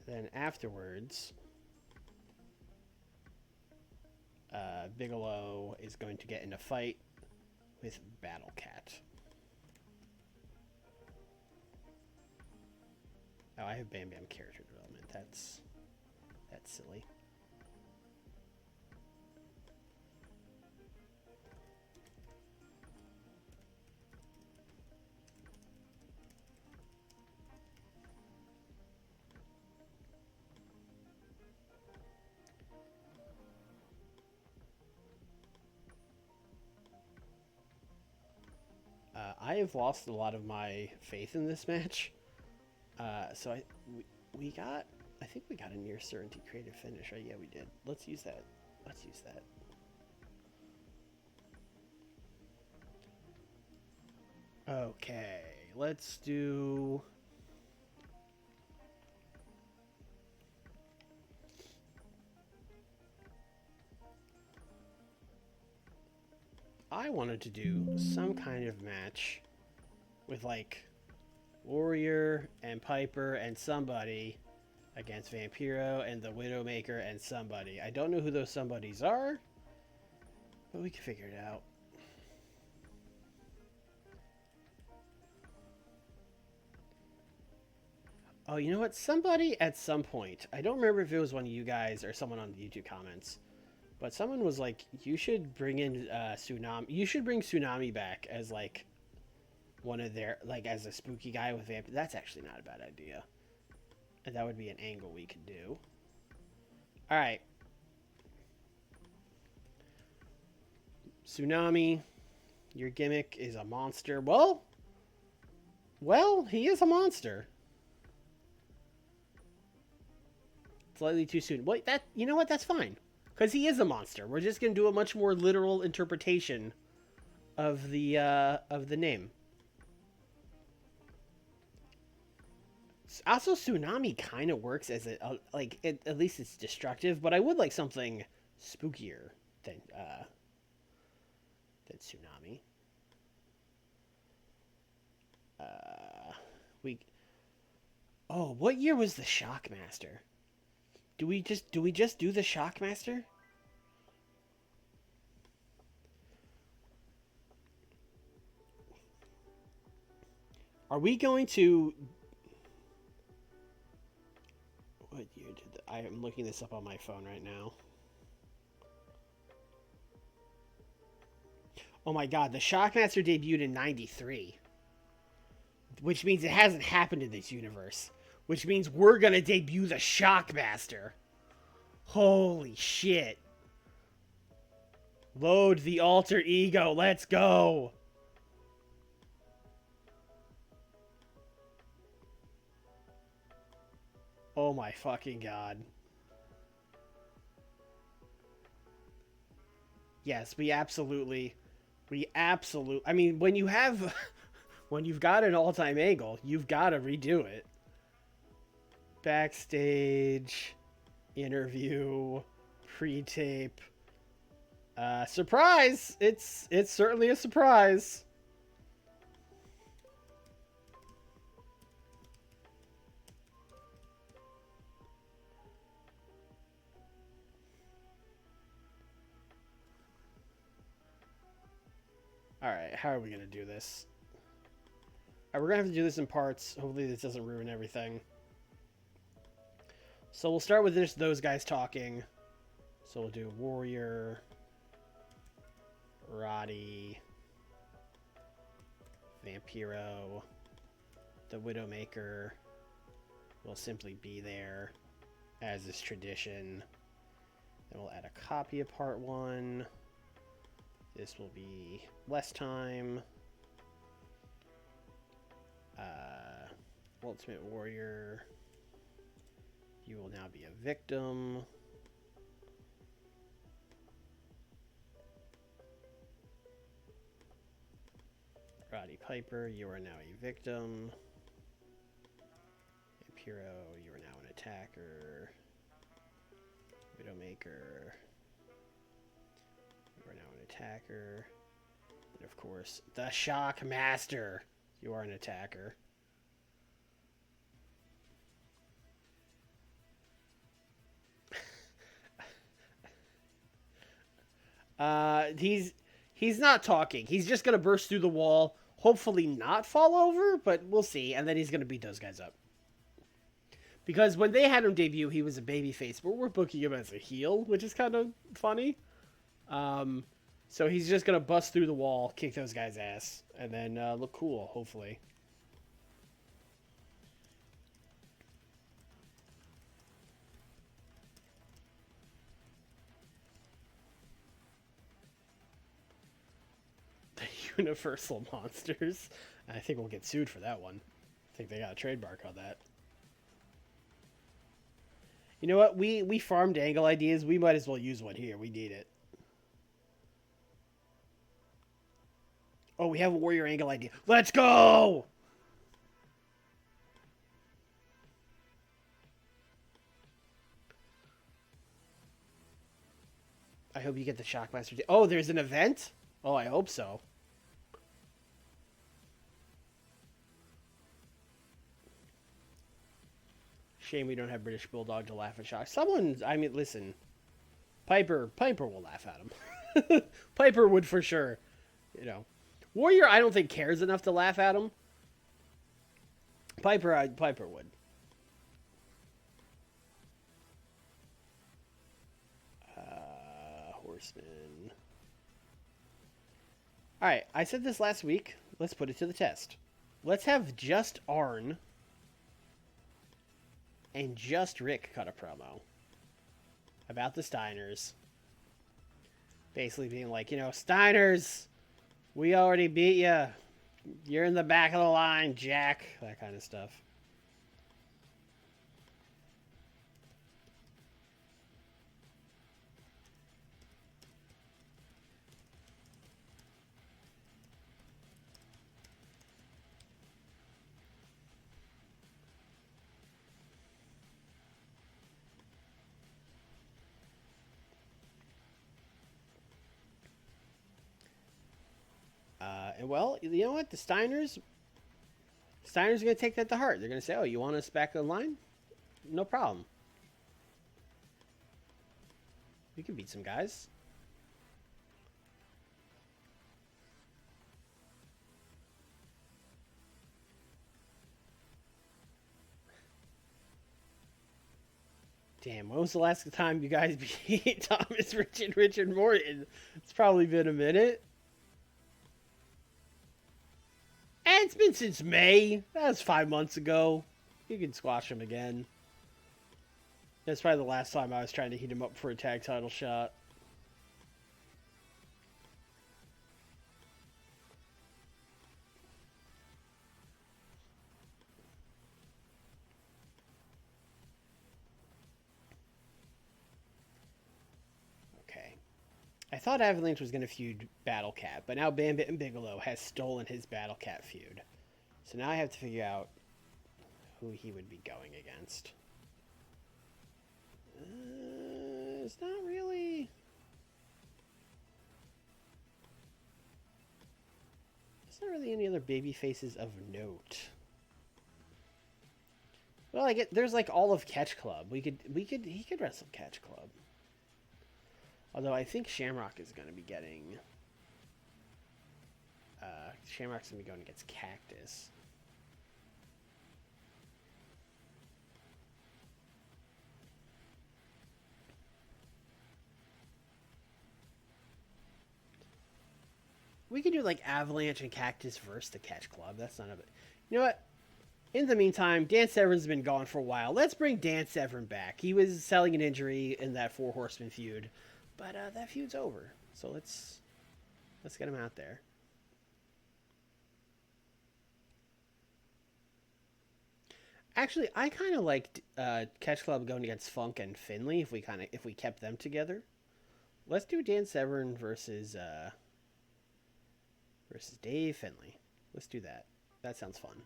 Then afterwards, Bigelow is going to get in a fight with Battle Cat. Oh, I have Bam Bam character development. That's silly. I have lost a lot of my faith in this match. So we got, I think we got a near certainty creative finish, right? Yeah, we did. Let's use that. Let's use that. Okay, let's do. I wanted to do some kind of match with like Warrior and Piper and somebody against Vampiro and the Widowmaker and somebody. I don't know who those somebodies are, but we can figure it out. Oh, you know what? Somebody at some point, I don't remember if it was one of you guys or someone on the YouTube comments, but someone was like, you should bring in Tsunami. You should bring Tsunami back as like one of their, like as a spooky guy with vamp. That's actually not a bad idea. And that would be an angle we could do. All right. Tsunami, your gimmick is a monster. Well, he is a monster. Slightly too soon. Wait, you know what? That's fine. Because he is a monster. We're just going to do a much more literal interpretation of the name. Also, Tsunami kind of works as at least it's destructive, but I would like something spookier than Tsunami. What year was the Shockmaster? Do we just do the Shockmaster? Are we going to? What year did I am looking this up on my phone right now. Oh my god, the Shockmaster debuted in '93, which means it hasn't happened in this universe. Which means we're gonna debut the Shockmaster. Holy shit! Load the alter ego. Let's go. Oh my fucking god. Yes, we absolutely... I mean, when you have... when you've got an all-time angle, you've got to redo it. Backstage... interview... pre-tape... surprise! It's certainly a surprise. Alright, how are we going to do this? Alright, we're going to have to do this in parts. Hopefully this doesn't ruin everything. So we'll start with those guys talking. So we'll do Warrior, Roddy, Vampiro, the Widowmaker will simply be there, as is tradition. Then we'll add a copy of part 1. This will be less time. Ultimate Warrior. You will now be a victim. Roddy Piper, you are now a victim. Vampiro, you are now an attacker. Widowmaker, you are now an attacker. And of course, the Shockmaster, you are an attacker. He's not talking. He's just gonna burst through the wall, hopefully not fall over, but we'll see. And then he's gonna beat those guys up. Because when they had him debut, he was a babyface, but we're booking him as a heel, which is kind of funny. So he's just gonna bust through the wall, kick those guys' ass, and then look cool, hopefully. Universal Monsters. I think we'll get sued for that one. I think they got a trademark on that. You know what? We farmed angle ideas. We might as well use one here. We need it. Oh, we have a Warrior angle idea. Let's go! I hope you get the Shockmaster. Oh, there's an event? Oh, I hope so. Shame we don't have British Bulldog to laugh at Shock. I mean, listen. Piper will laugh at him. Piper would for sure. You know. Warrior, I don't think cares enough to laugh at him. Piper would. Horseman. Alright, I said this last week. Let's put it to the test. Let's have just Arn and just Rick cut a promo about the Steiners. Basically being like, you know, Steiners, we already beat you. You're in the back of the line, Jack. That kind of stuff. And well, you know what? The Steiners are going to take that to heart. They're going to say, oh, you want us back in line? No problem. We can beat some guys. Damn, when was the last time you guys beat Thomas, Richard Morton? It's probably been a minute. And it's been since May. That was 5 months ago. You can squash him again. That's probably the last time I was trying to heat him up for a tag title shot. Okay. I thought Avalanche was going to feud Battle Cat, but now Bambit and Bigelow has stolen his Battle Cat feud. So now I have to figure out who he would be going against. It's not really... There's not really any other baby faces of note. Well, I get there's like all of Catch Club. He could wrestle Catch Club. Although I think Shamrock is going to be getting... Shamrock's going to be going against Cactus. We could do like Avalanche and Cactus versus the Catch Club. That's not a... You know what? In the meantime, Dan Severn's been gone for a while. Let's bring Dan Severn back. He was selling an injury in that Four Horsemen feud. But that feud's over. So let's get him out there. Actually, I kind of liked Catch Club going against Funk and Finley if we kept them together. Let's do Dan Severn versus Dave Finley. Let's do that. That sounds fun.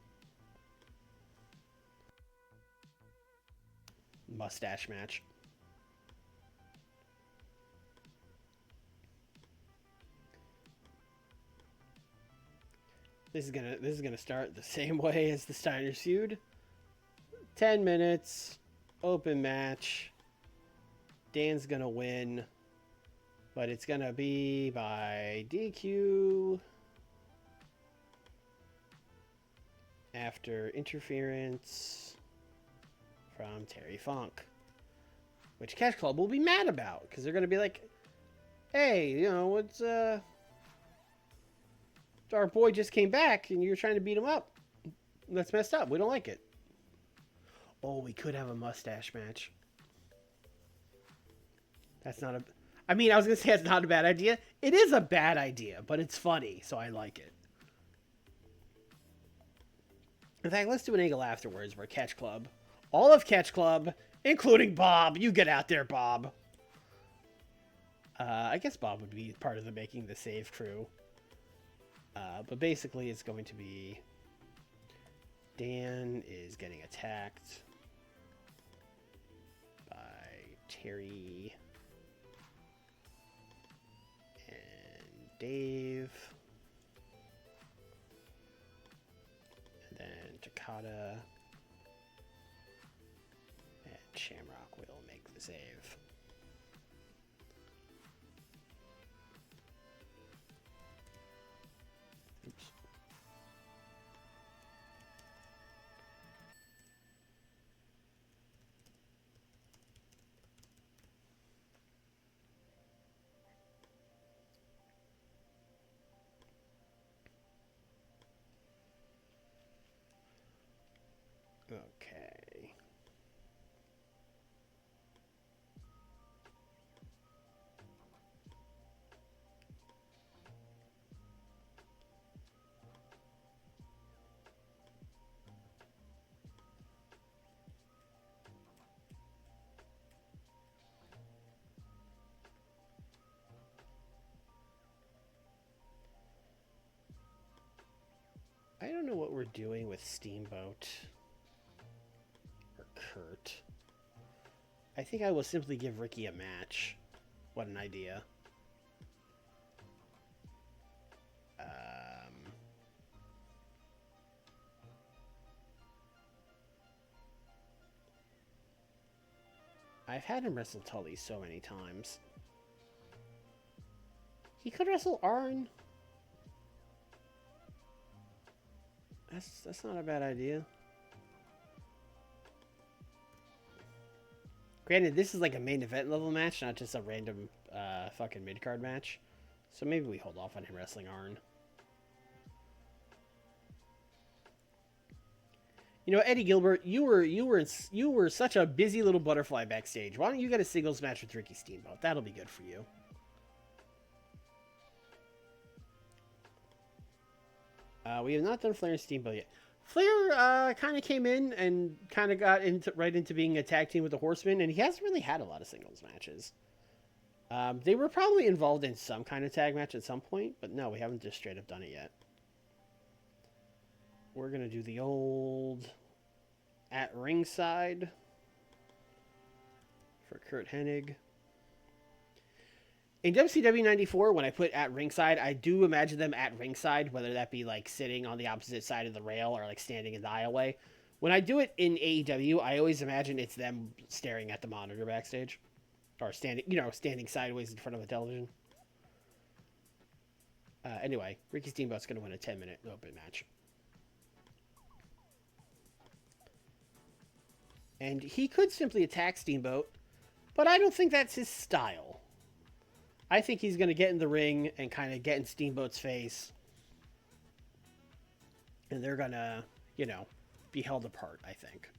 Mustache match. This is gonna start the same way as the Steiner's feud. 10 minutes, open match. Dan's gonna win, but it's gonna be by DQ after interference from Terry Funk, which Catch Club will be mad about because they're gonna be like, "Hey, you know what's our boy just came back and you're trying to beat him up. That's messed up. We don't like it." Oh, we could have a mustache match. That's not a... I mean, I was going to say it's not a bad idea. It is a bad idea, but it's funny, so I like it. In fact, let's do an angle afterwards where Catch Club, all of Catch Club, including Bob. You get out there, Bob. I guess Bob would be part of the Making the Save crew. But basically, it's going to be Dan is getting attacked by Terry and Dave. And then Takada and Shamrock will make the save. Oops. Okay. I don't know what we're doing with Steamboat or Kurt. I think I will simply give Ricky a match. What an idea. I've had him wrestle Tully so many times. He could wrestle Arn. That's not a bad idea. Granted, this is like a main event level match, not just a random fucking mid-card match. So maybe we hold off on him wrestling Arn. You know, Eddie Gilbert, you were such a busy little butterfly backstage. Why don't you get a singles match with Ricky Steamboat? That'll be good for you. We have not done Flair and Steamboat yet. Flair kind of came in and kind of got right into being a tag team with the Horsemen, and he hasn't really had a lot of singles matches. They were probably involved in some kind of tag match at some point, but no, we haven't just straight up done it yet. We're going to do the old at ringside for Kurt Hennig. In WCW 94, when I put at ringside, I do imagine them at ringside, whether that be like sitting on the opposite side of the rail or like standing in the aisleway. When I do it in AEW, I always imagine it's them staring at the monitor backstage. Or standing sideways in front of a television. Anyway, Ricky Steamboat's going to win a 10-minute open match. And he could simply attack Steamboat, but I don't think that's his style. I think he's going to get in the ring and kind of get in Steamboat's face. And they're going to, be held apart, I think.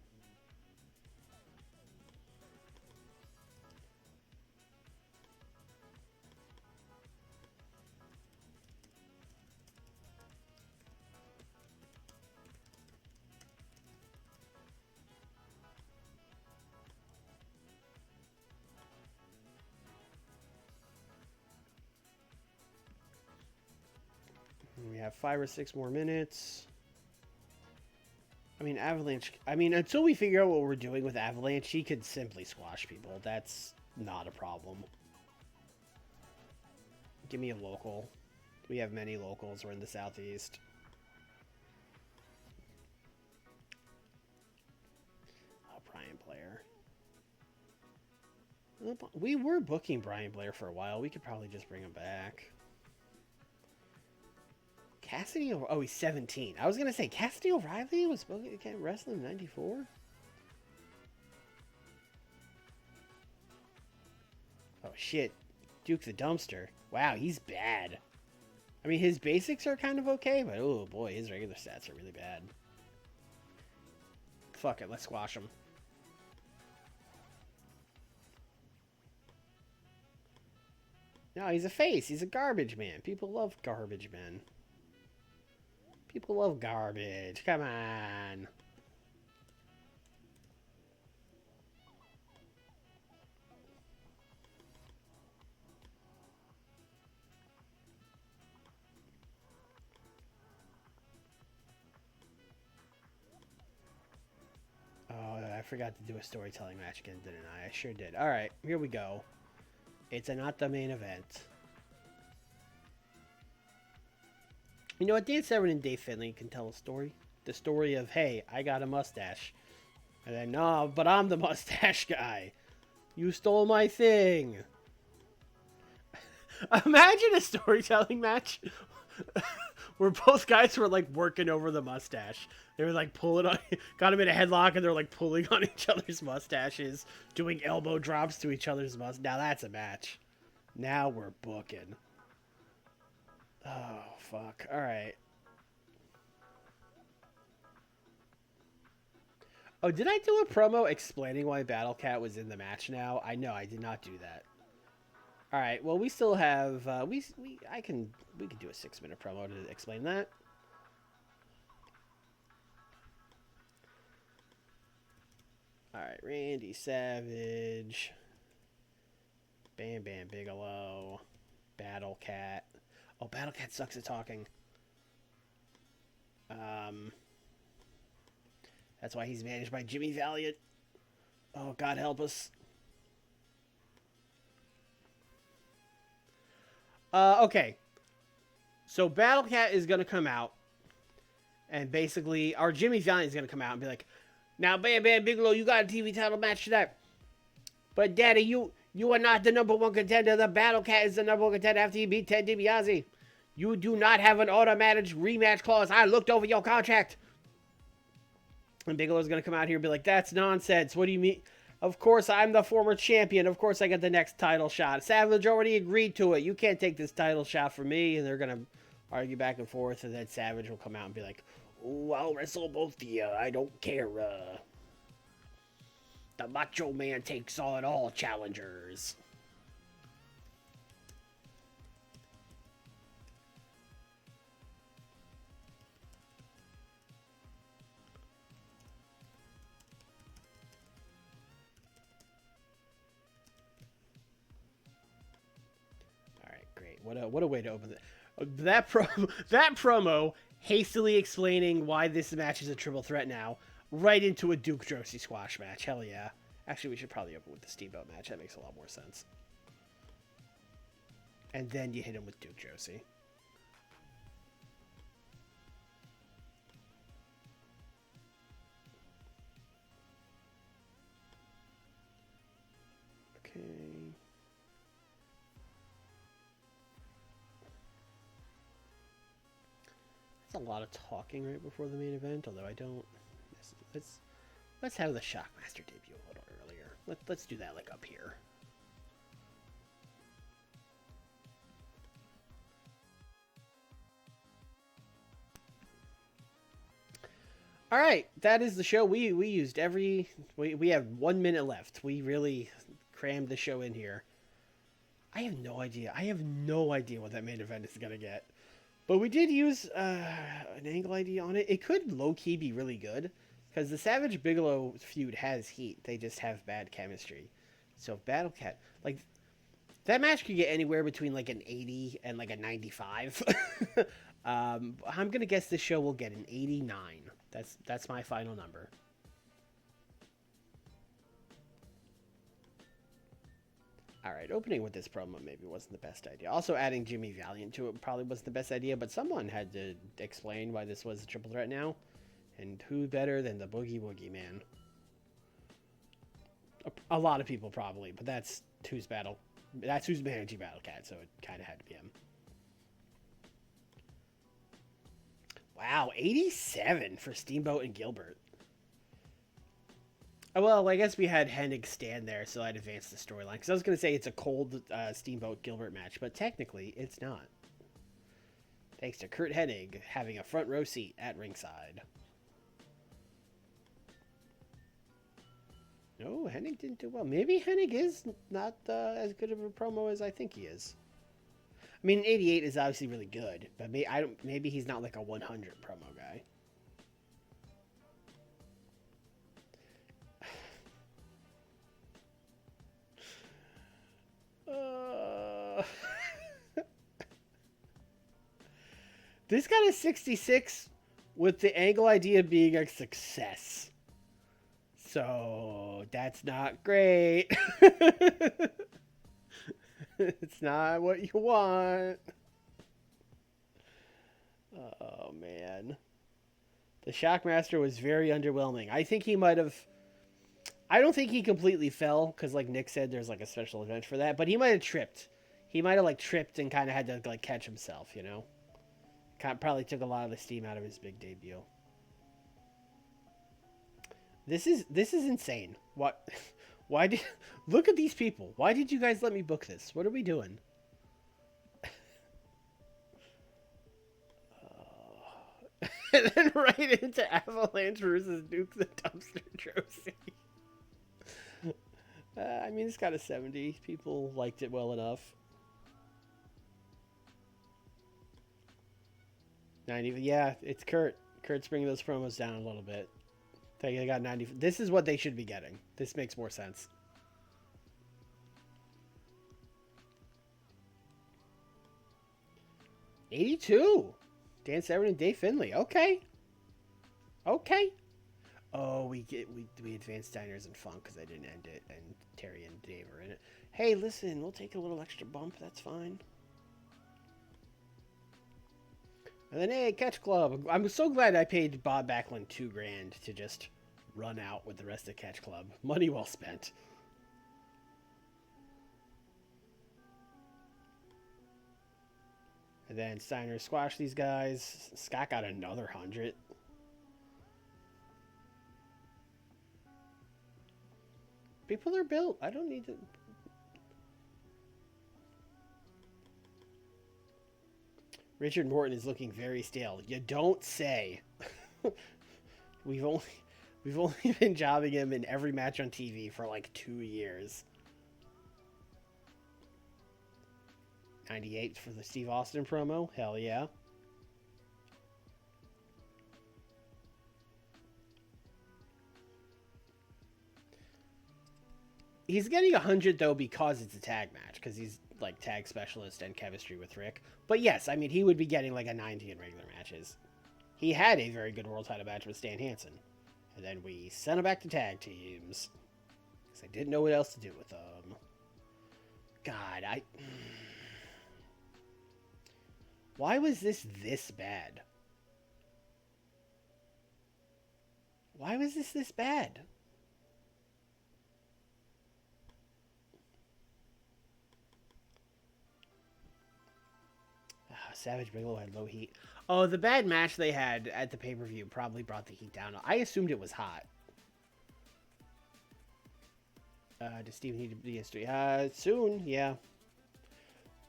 We have 5 or 6 more minutes. I mean, Avalanche... until we figure out what we're doing with Avalanche, he could simply squash people. That's not a problem. Give me a local. We have many locals. We're in the Southeast. Oh, Brian Blair. We were booking Brian Blair for a while. We could probably just bring him back. Cassidy O'Reilly? Oh, he's 17. I was going to say, Cassidy O'Reilly was wrestling in 94? Oh, shit. Duke the Dumpster. Wow, he's bad. I mean, his basics are kind of okay, but oh boy, his regular stats are really bad. Fuck it, let's squash him. No, he's a face. He's a garbage man. People love garbage men. People love garbage. Come on. Oh, I forgot to do a storytelling match again, didn't I? I sure did. All right, here we go. It's not the main event. You know what? Dan Severn and Dave Finlay can tell a story. The story of, hey, I got a mustache. And then, no, but I'm the mustache guy. You stole my thing. Imagine a storytelling match where both guys were like working over the mustache. They were like pulling on, got him in a headlock, and they're like pulling on each other's mustaches, doing elbow drops to each other's mustache. Now that's a match. Now we're booking. Oh, fuck. Alright. Oh, did I do a promo explaining why Battle Cat was in the match now? I know, I did not do that. Alright, well, we still have... we can do a 6-minute promo to explain that. Alright, Randy Savage. Bam Bam Bigelow. Battle Cat. Oh, Battle Cat sucks at talking. That's why he's managed by Jimmy Valiant. Oh, God help us. Okay. So Battle Cat is going to come out. And basically, our Jimmy Valiant is going to come out and be like, now, Bam Bam Bigelow, you got a TV title match tonight. But, Daddy, you You are not the number one contender. The Battle Cat is the number one contender after you beat Ted DiBiase. You do not have an automatic rematch clause. I looked over your contract. And Bigelow's going to come out here and be like, that's nonsense. What do you mean? Of course, I'm the former champion. Of course, I get the next title shot. Savage already agreed to it. You can't take this title shot from me. And they're going to argue back and forth. And then Savage will come out and be like, oh, I'll wrestle both of you. I don't care. The Macho Man takes on all challengers. What a way to open that promo hastily explaining why this match is a triple threat now, right into a Duke Josie squash match. Hell yeah. Actually, we should probably open with the Steamboat match. That makes a lot more sense. And then you hit him with Duke Josie. Okay. A lot of talking right before the main event, although I don't. Let's have the Shockmaster debut a little earlier. Let's do that like up here. All right, that is the show. We used we have 1 minute left. We really crammed the show in here. I have no idea. What that main event is gonna get. But we did use an angle ID on it. It could low-key be really good, because the Savage Bigelow feud has heat. They just have bad chemistry. So Battle Cat, like, that match could get anywhere between like an 80 and like a 95. I'm gonna guess this show will get an 89. That's my final number. Alright, opening with this promo maybe wasn't the best idea. Also, adding Jimmy Valiant to it probably wasn't the best idea, but someone had to explain why this was a triple threat now. And who better than the Boogie Woogie Man? A lot of people probably, but that's who's managing Battle Cat, so it kind of had to be him. Wow, 87 for Steamboat and Gilbert. Well, I guess we had Hennig stand there, so I'd advance the storyline. Because I was going to say it's a cold Steamboat Gilbert match, but technically it's not. Thanks to Curt Hennig having a front row seat at ringside. No, Hennig didn't do well. Maybe Hennig is not as good of a promo as I think he is. I mean, 88 is obviously really good, but maybe he's not like a 100 promo guy. This got a 66 with the angle idea being a success. So that's not great. It's not what you want. Oh, man. The Shockmaster was very underwhelming. I think he might have... I don't think he completely fell, because like Nick said, there's like a special event for that. But he might have tripped. He might have like tripped and kind of had to like catch himself, you know? Probably took a lot of the steam out of his big debut. This is insane. What? Why did... Look at these people. Why did you guys let me book this? What are we doing? And then right into Avalanche versus Duke the Dumpster Josie. I mean, it's got a 70. People liked it well enough. 90. Yeah, it's Kurt. Kurt's bringing those promos down a little bit. They got 90. This is what they should be getting. This makes more sense. $82. Dan Severn and Dave Finlay. Okay. Okay. Oh, we advanced Diners and Funk because I didn't end it, and Terry and Dave are in it. Hey, listen, we'll take a little extra bump. That's fine. And then, hey, Catch Club. I'm so glad I paid Bob Backlund $2,000 to just run out with the rest of Catch Club. Money well spent. And then Steiner squashed these guys. Scott got another 100. People are built. I don't need to... Richard Morton is looking very stale. You don't say. We've only been jobbing him in every match on TV for like 2 years. 98 for the Steve Austin promo. Hell yeah. He's getting 100 though because it's a tag match, because he's like tag specialist and chemistry with Rick. But yes, I mean, he would be getting like a 90 in regular matches. He had a very good world title match with Stan Hansen. And then we sent him back to tag teams. Because I didn't know what else to do with them. God, why was this bad? Why was this bad? Savage Bigelow had low heat. Oh, the bad match they had at the pay-per-view probably brought the heat down. I assumed it was hot. Does Steve need to be history? Soon, yeah.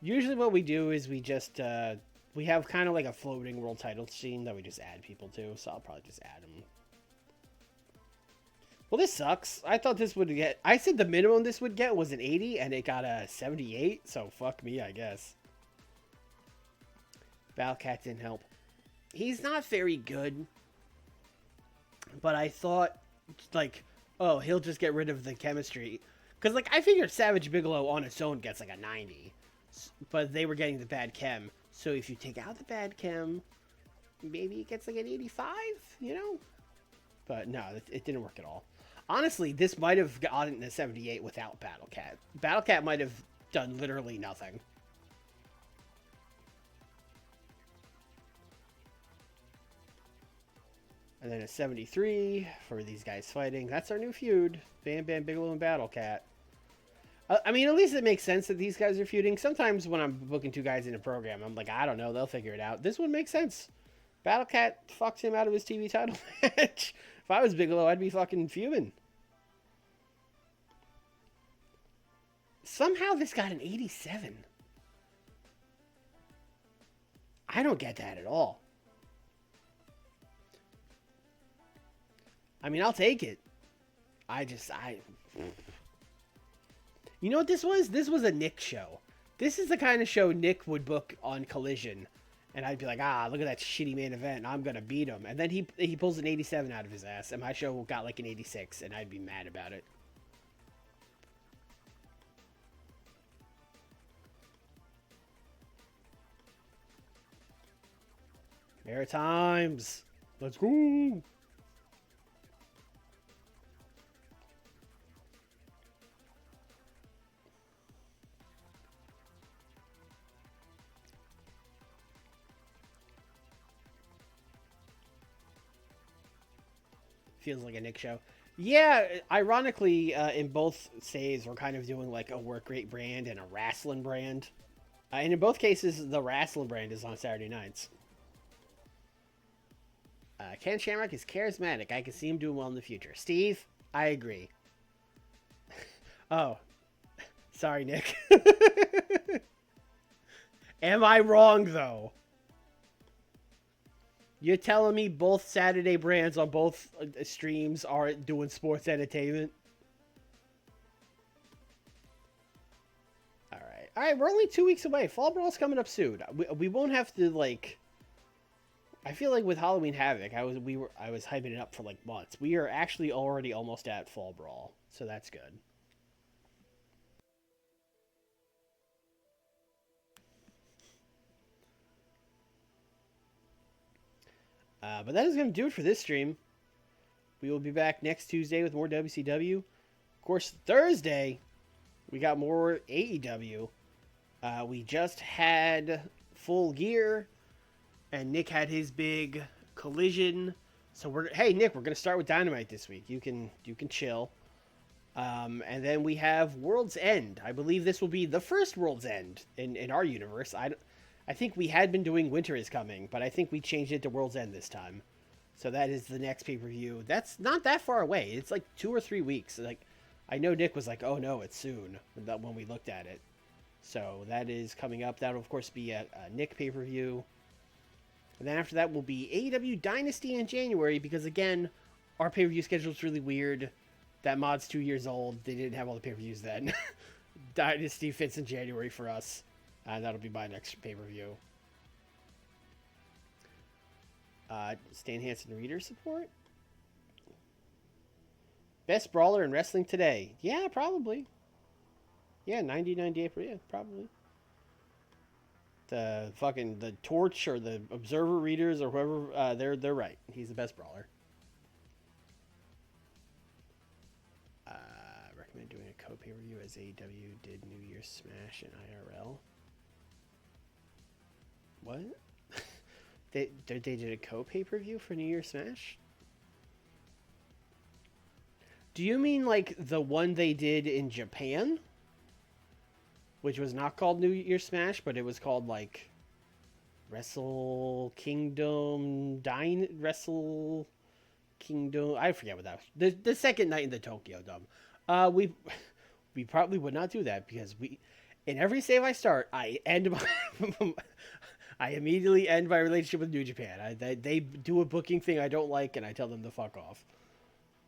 Usually what we do is we just, we have kind of like a floating world title scene that we just add people to, so I'll probably just add them. Well, this sucks. I thought this would get... I said the minimum this would get was an 80, and it got a 78, so fuck me, I guess. Battlecat didn't help. He's not very good. But I thought, like, oh, he'll just get rid of the chemistry. Because, like, I figured Savage Bigelow on its own gets, like, a 90. But they were getting the bad chem. So if you take out the bad chem, maybe it gets, like, an 85, you know? But no, it didn't work at all. Honestly, this might have gotten a 78 without Battlecat. Battlecat might have done literally nothing. And then a 73 for these guys fighting. That's our new feud. Bam Bam Bigelow and Battlecat. I mean, at least it makes sense that these guys are feuding. Sometimes when I'm booking two guys in a program, I'm like, I don't know, they'll figure it out. This one makes sense. Battlecat fucked him out of his TV title match. If I was Bigelow, I'd be fucking fuming. Somehow this got an 87. I don't get that at all. I mean, I'll take it. You know what this was? This was a Nick show. This is the kind of show Nick would book on Collision. And I'd be like, look at that shitty main event. I'm going to beat him. And then he pulls an 87 out of his ass. And my show got like an 86. And I'd be mad about it. Maritimes. Let's go. Feels like a Nick show. Yeah, ironically, in both saves, we're kind of doing like a work rate brand and a wrestling brand. And in both cases, the wrestling brand is on Saturday nights. Ken Shamrock is charismatic. I can see him doing well in the future. Steve, I agree. Oh, sorry, Nick. Am I wrong, though? You're telling me both Saturday brands on both streams are doing sports entertainment? All right, we're only 2 weeks away. Fall Brawl's coming up soon. We won't have to, like... I feel like with Halloween Havoc, I was hyping it up for like months. We are actually already almost at Fall Brawl, so that's good. But that is going to do it for this stream. We will be back next Tuesday with more WCW. Of course, Thursday, we got more AEW. We just had Full Gear, and Nick had his big Collision. So hey Nick, we're going to start with Dynamite this week. You can chill. And then we have World's End. I believe this will be the first World's End in our universe. I think we had been doing Winter is Coming, but I think we changed it to World's End this time. So that is the next pay-per-view. That's not that far away. It's like 2 or 3 weeks. Like, I know Nick was like, "Oh no, it's soon," when we looked at it. So that is coming up. That'll of course be a Nick pay-per-view. And then after that will be AEW Dynasty in January, because again, our pay-per-view schedule is really weird. That mod's 2 years old. They didn't have all the pay-per-views then. Dynasty fits in January for us. And that'll be my next pay-per-view. Stan Hansen reader support? Best brawler in wrestling today? Yeah, probably. Yeah, 90, 98, yeah, probably. The Torch or the Observer readers or whoever, they're right. He's the best brawler. Recommend doing a co-pay-per-view as AEW did New Year's Smash and IRL. What? They did a co-pay-per-view for New Year's Smash? Do you mean like the one they did in Japan? Which was not called New Year's Smash, but it was called like Wrestle Kingdom Wrestle Kingdom. I forget what that was. The second night in the Tokyo Dome. We probably would not do that because in every save I start, I immediately end my relationship with New Japan. They do a booking thing I don't like, and I tell them to fuck off.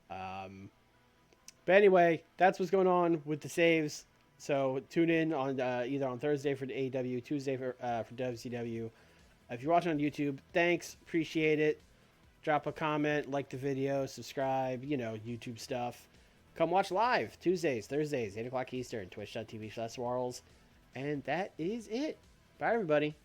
But anyway, that's what's going on with the saves. So tune in on either on Thursday for the AEW, Tuesday for WCW. If you're watching on YouTube, thanks, appreciate it. Drop a comment, like the video, subscribe, YouTube stuff. Come watch live Tuesdays, Thursdays, 8 o'clock Eastern, twitch.tv/Swarls. And that is it. Bye, everybody.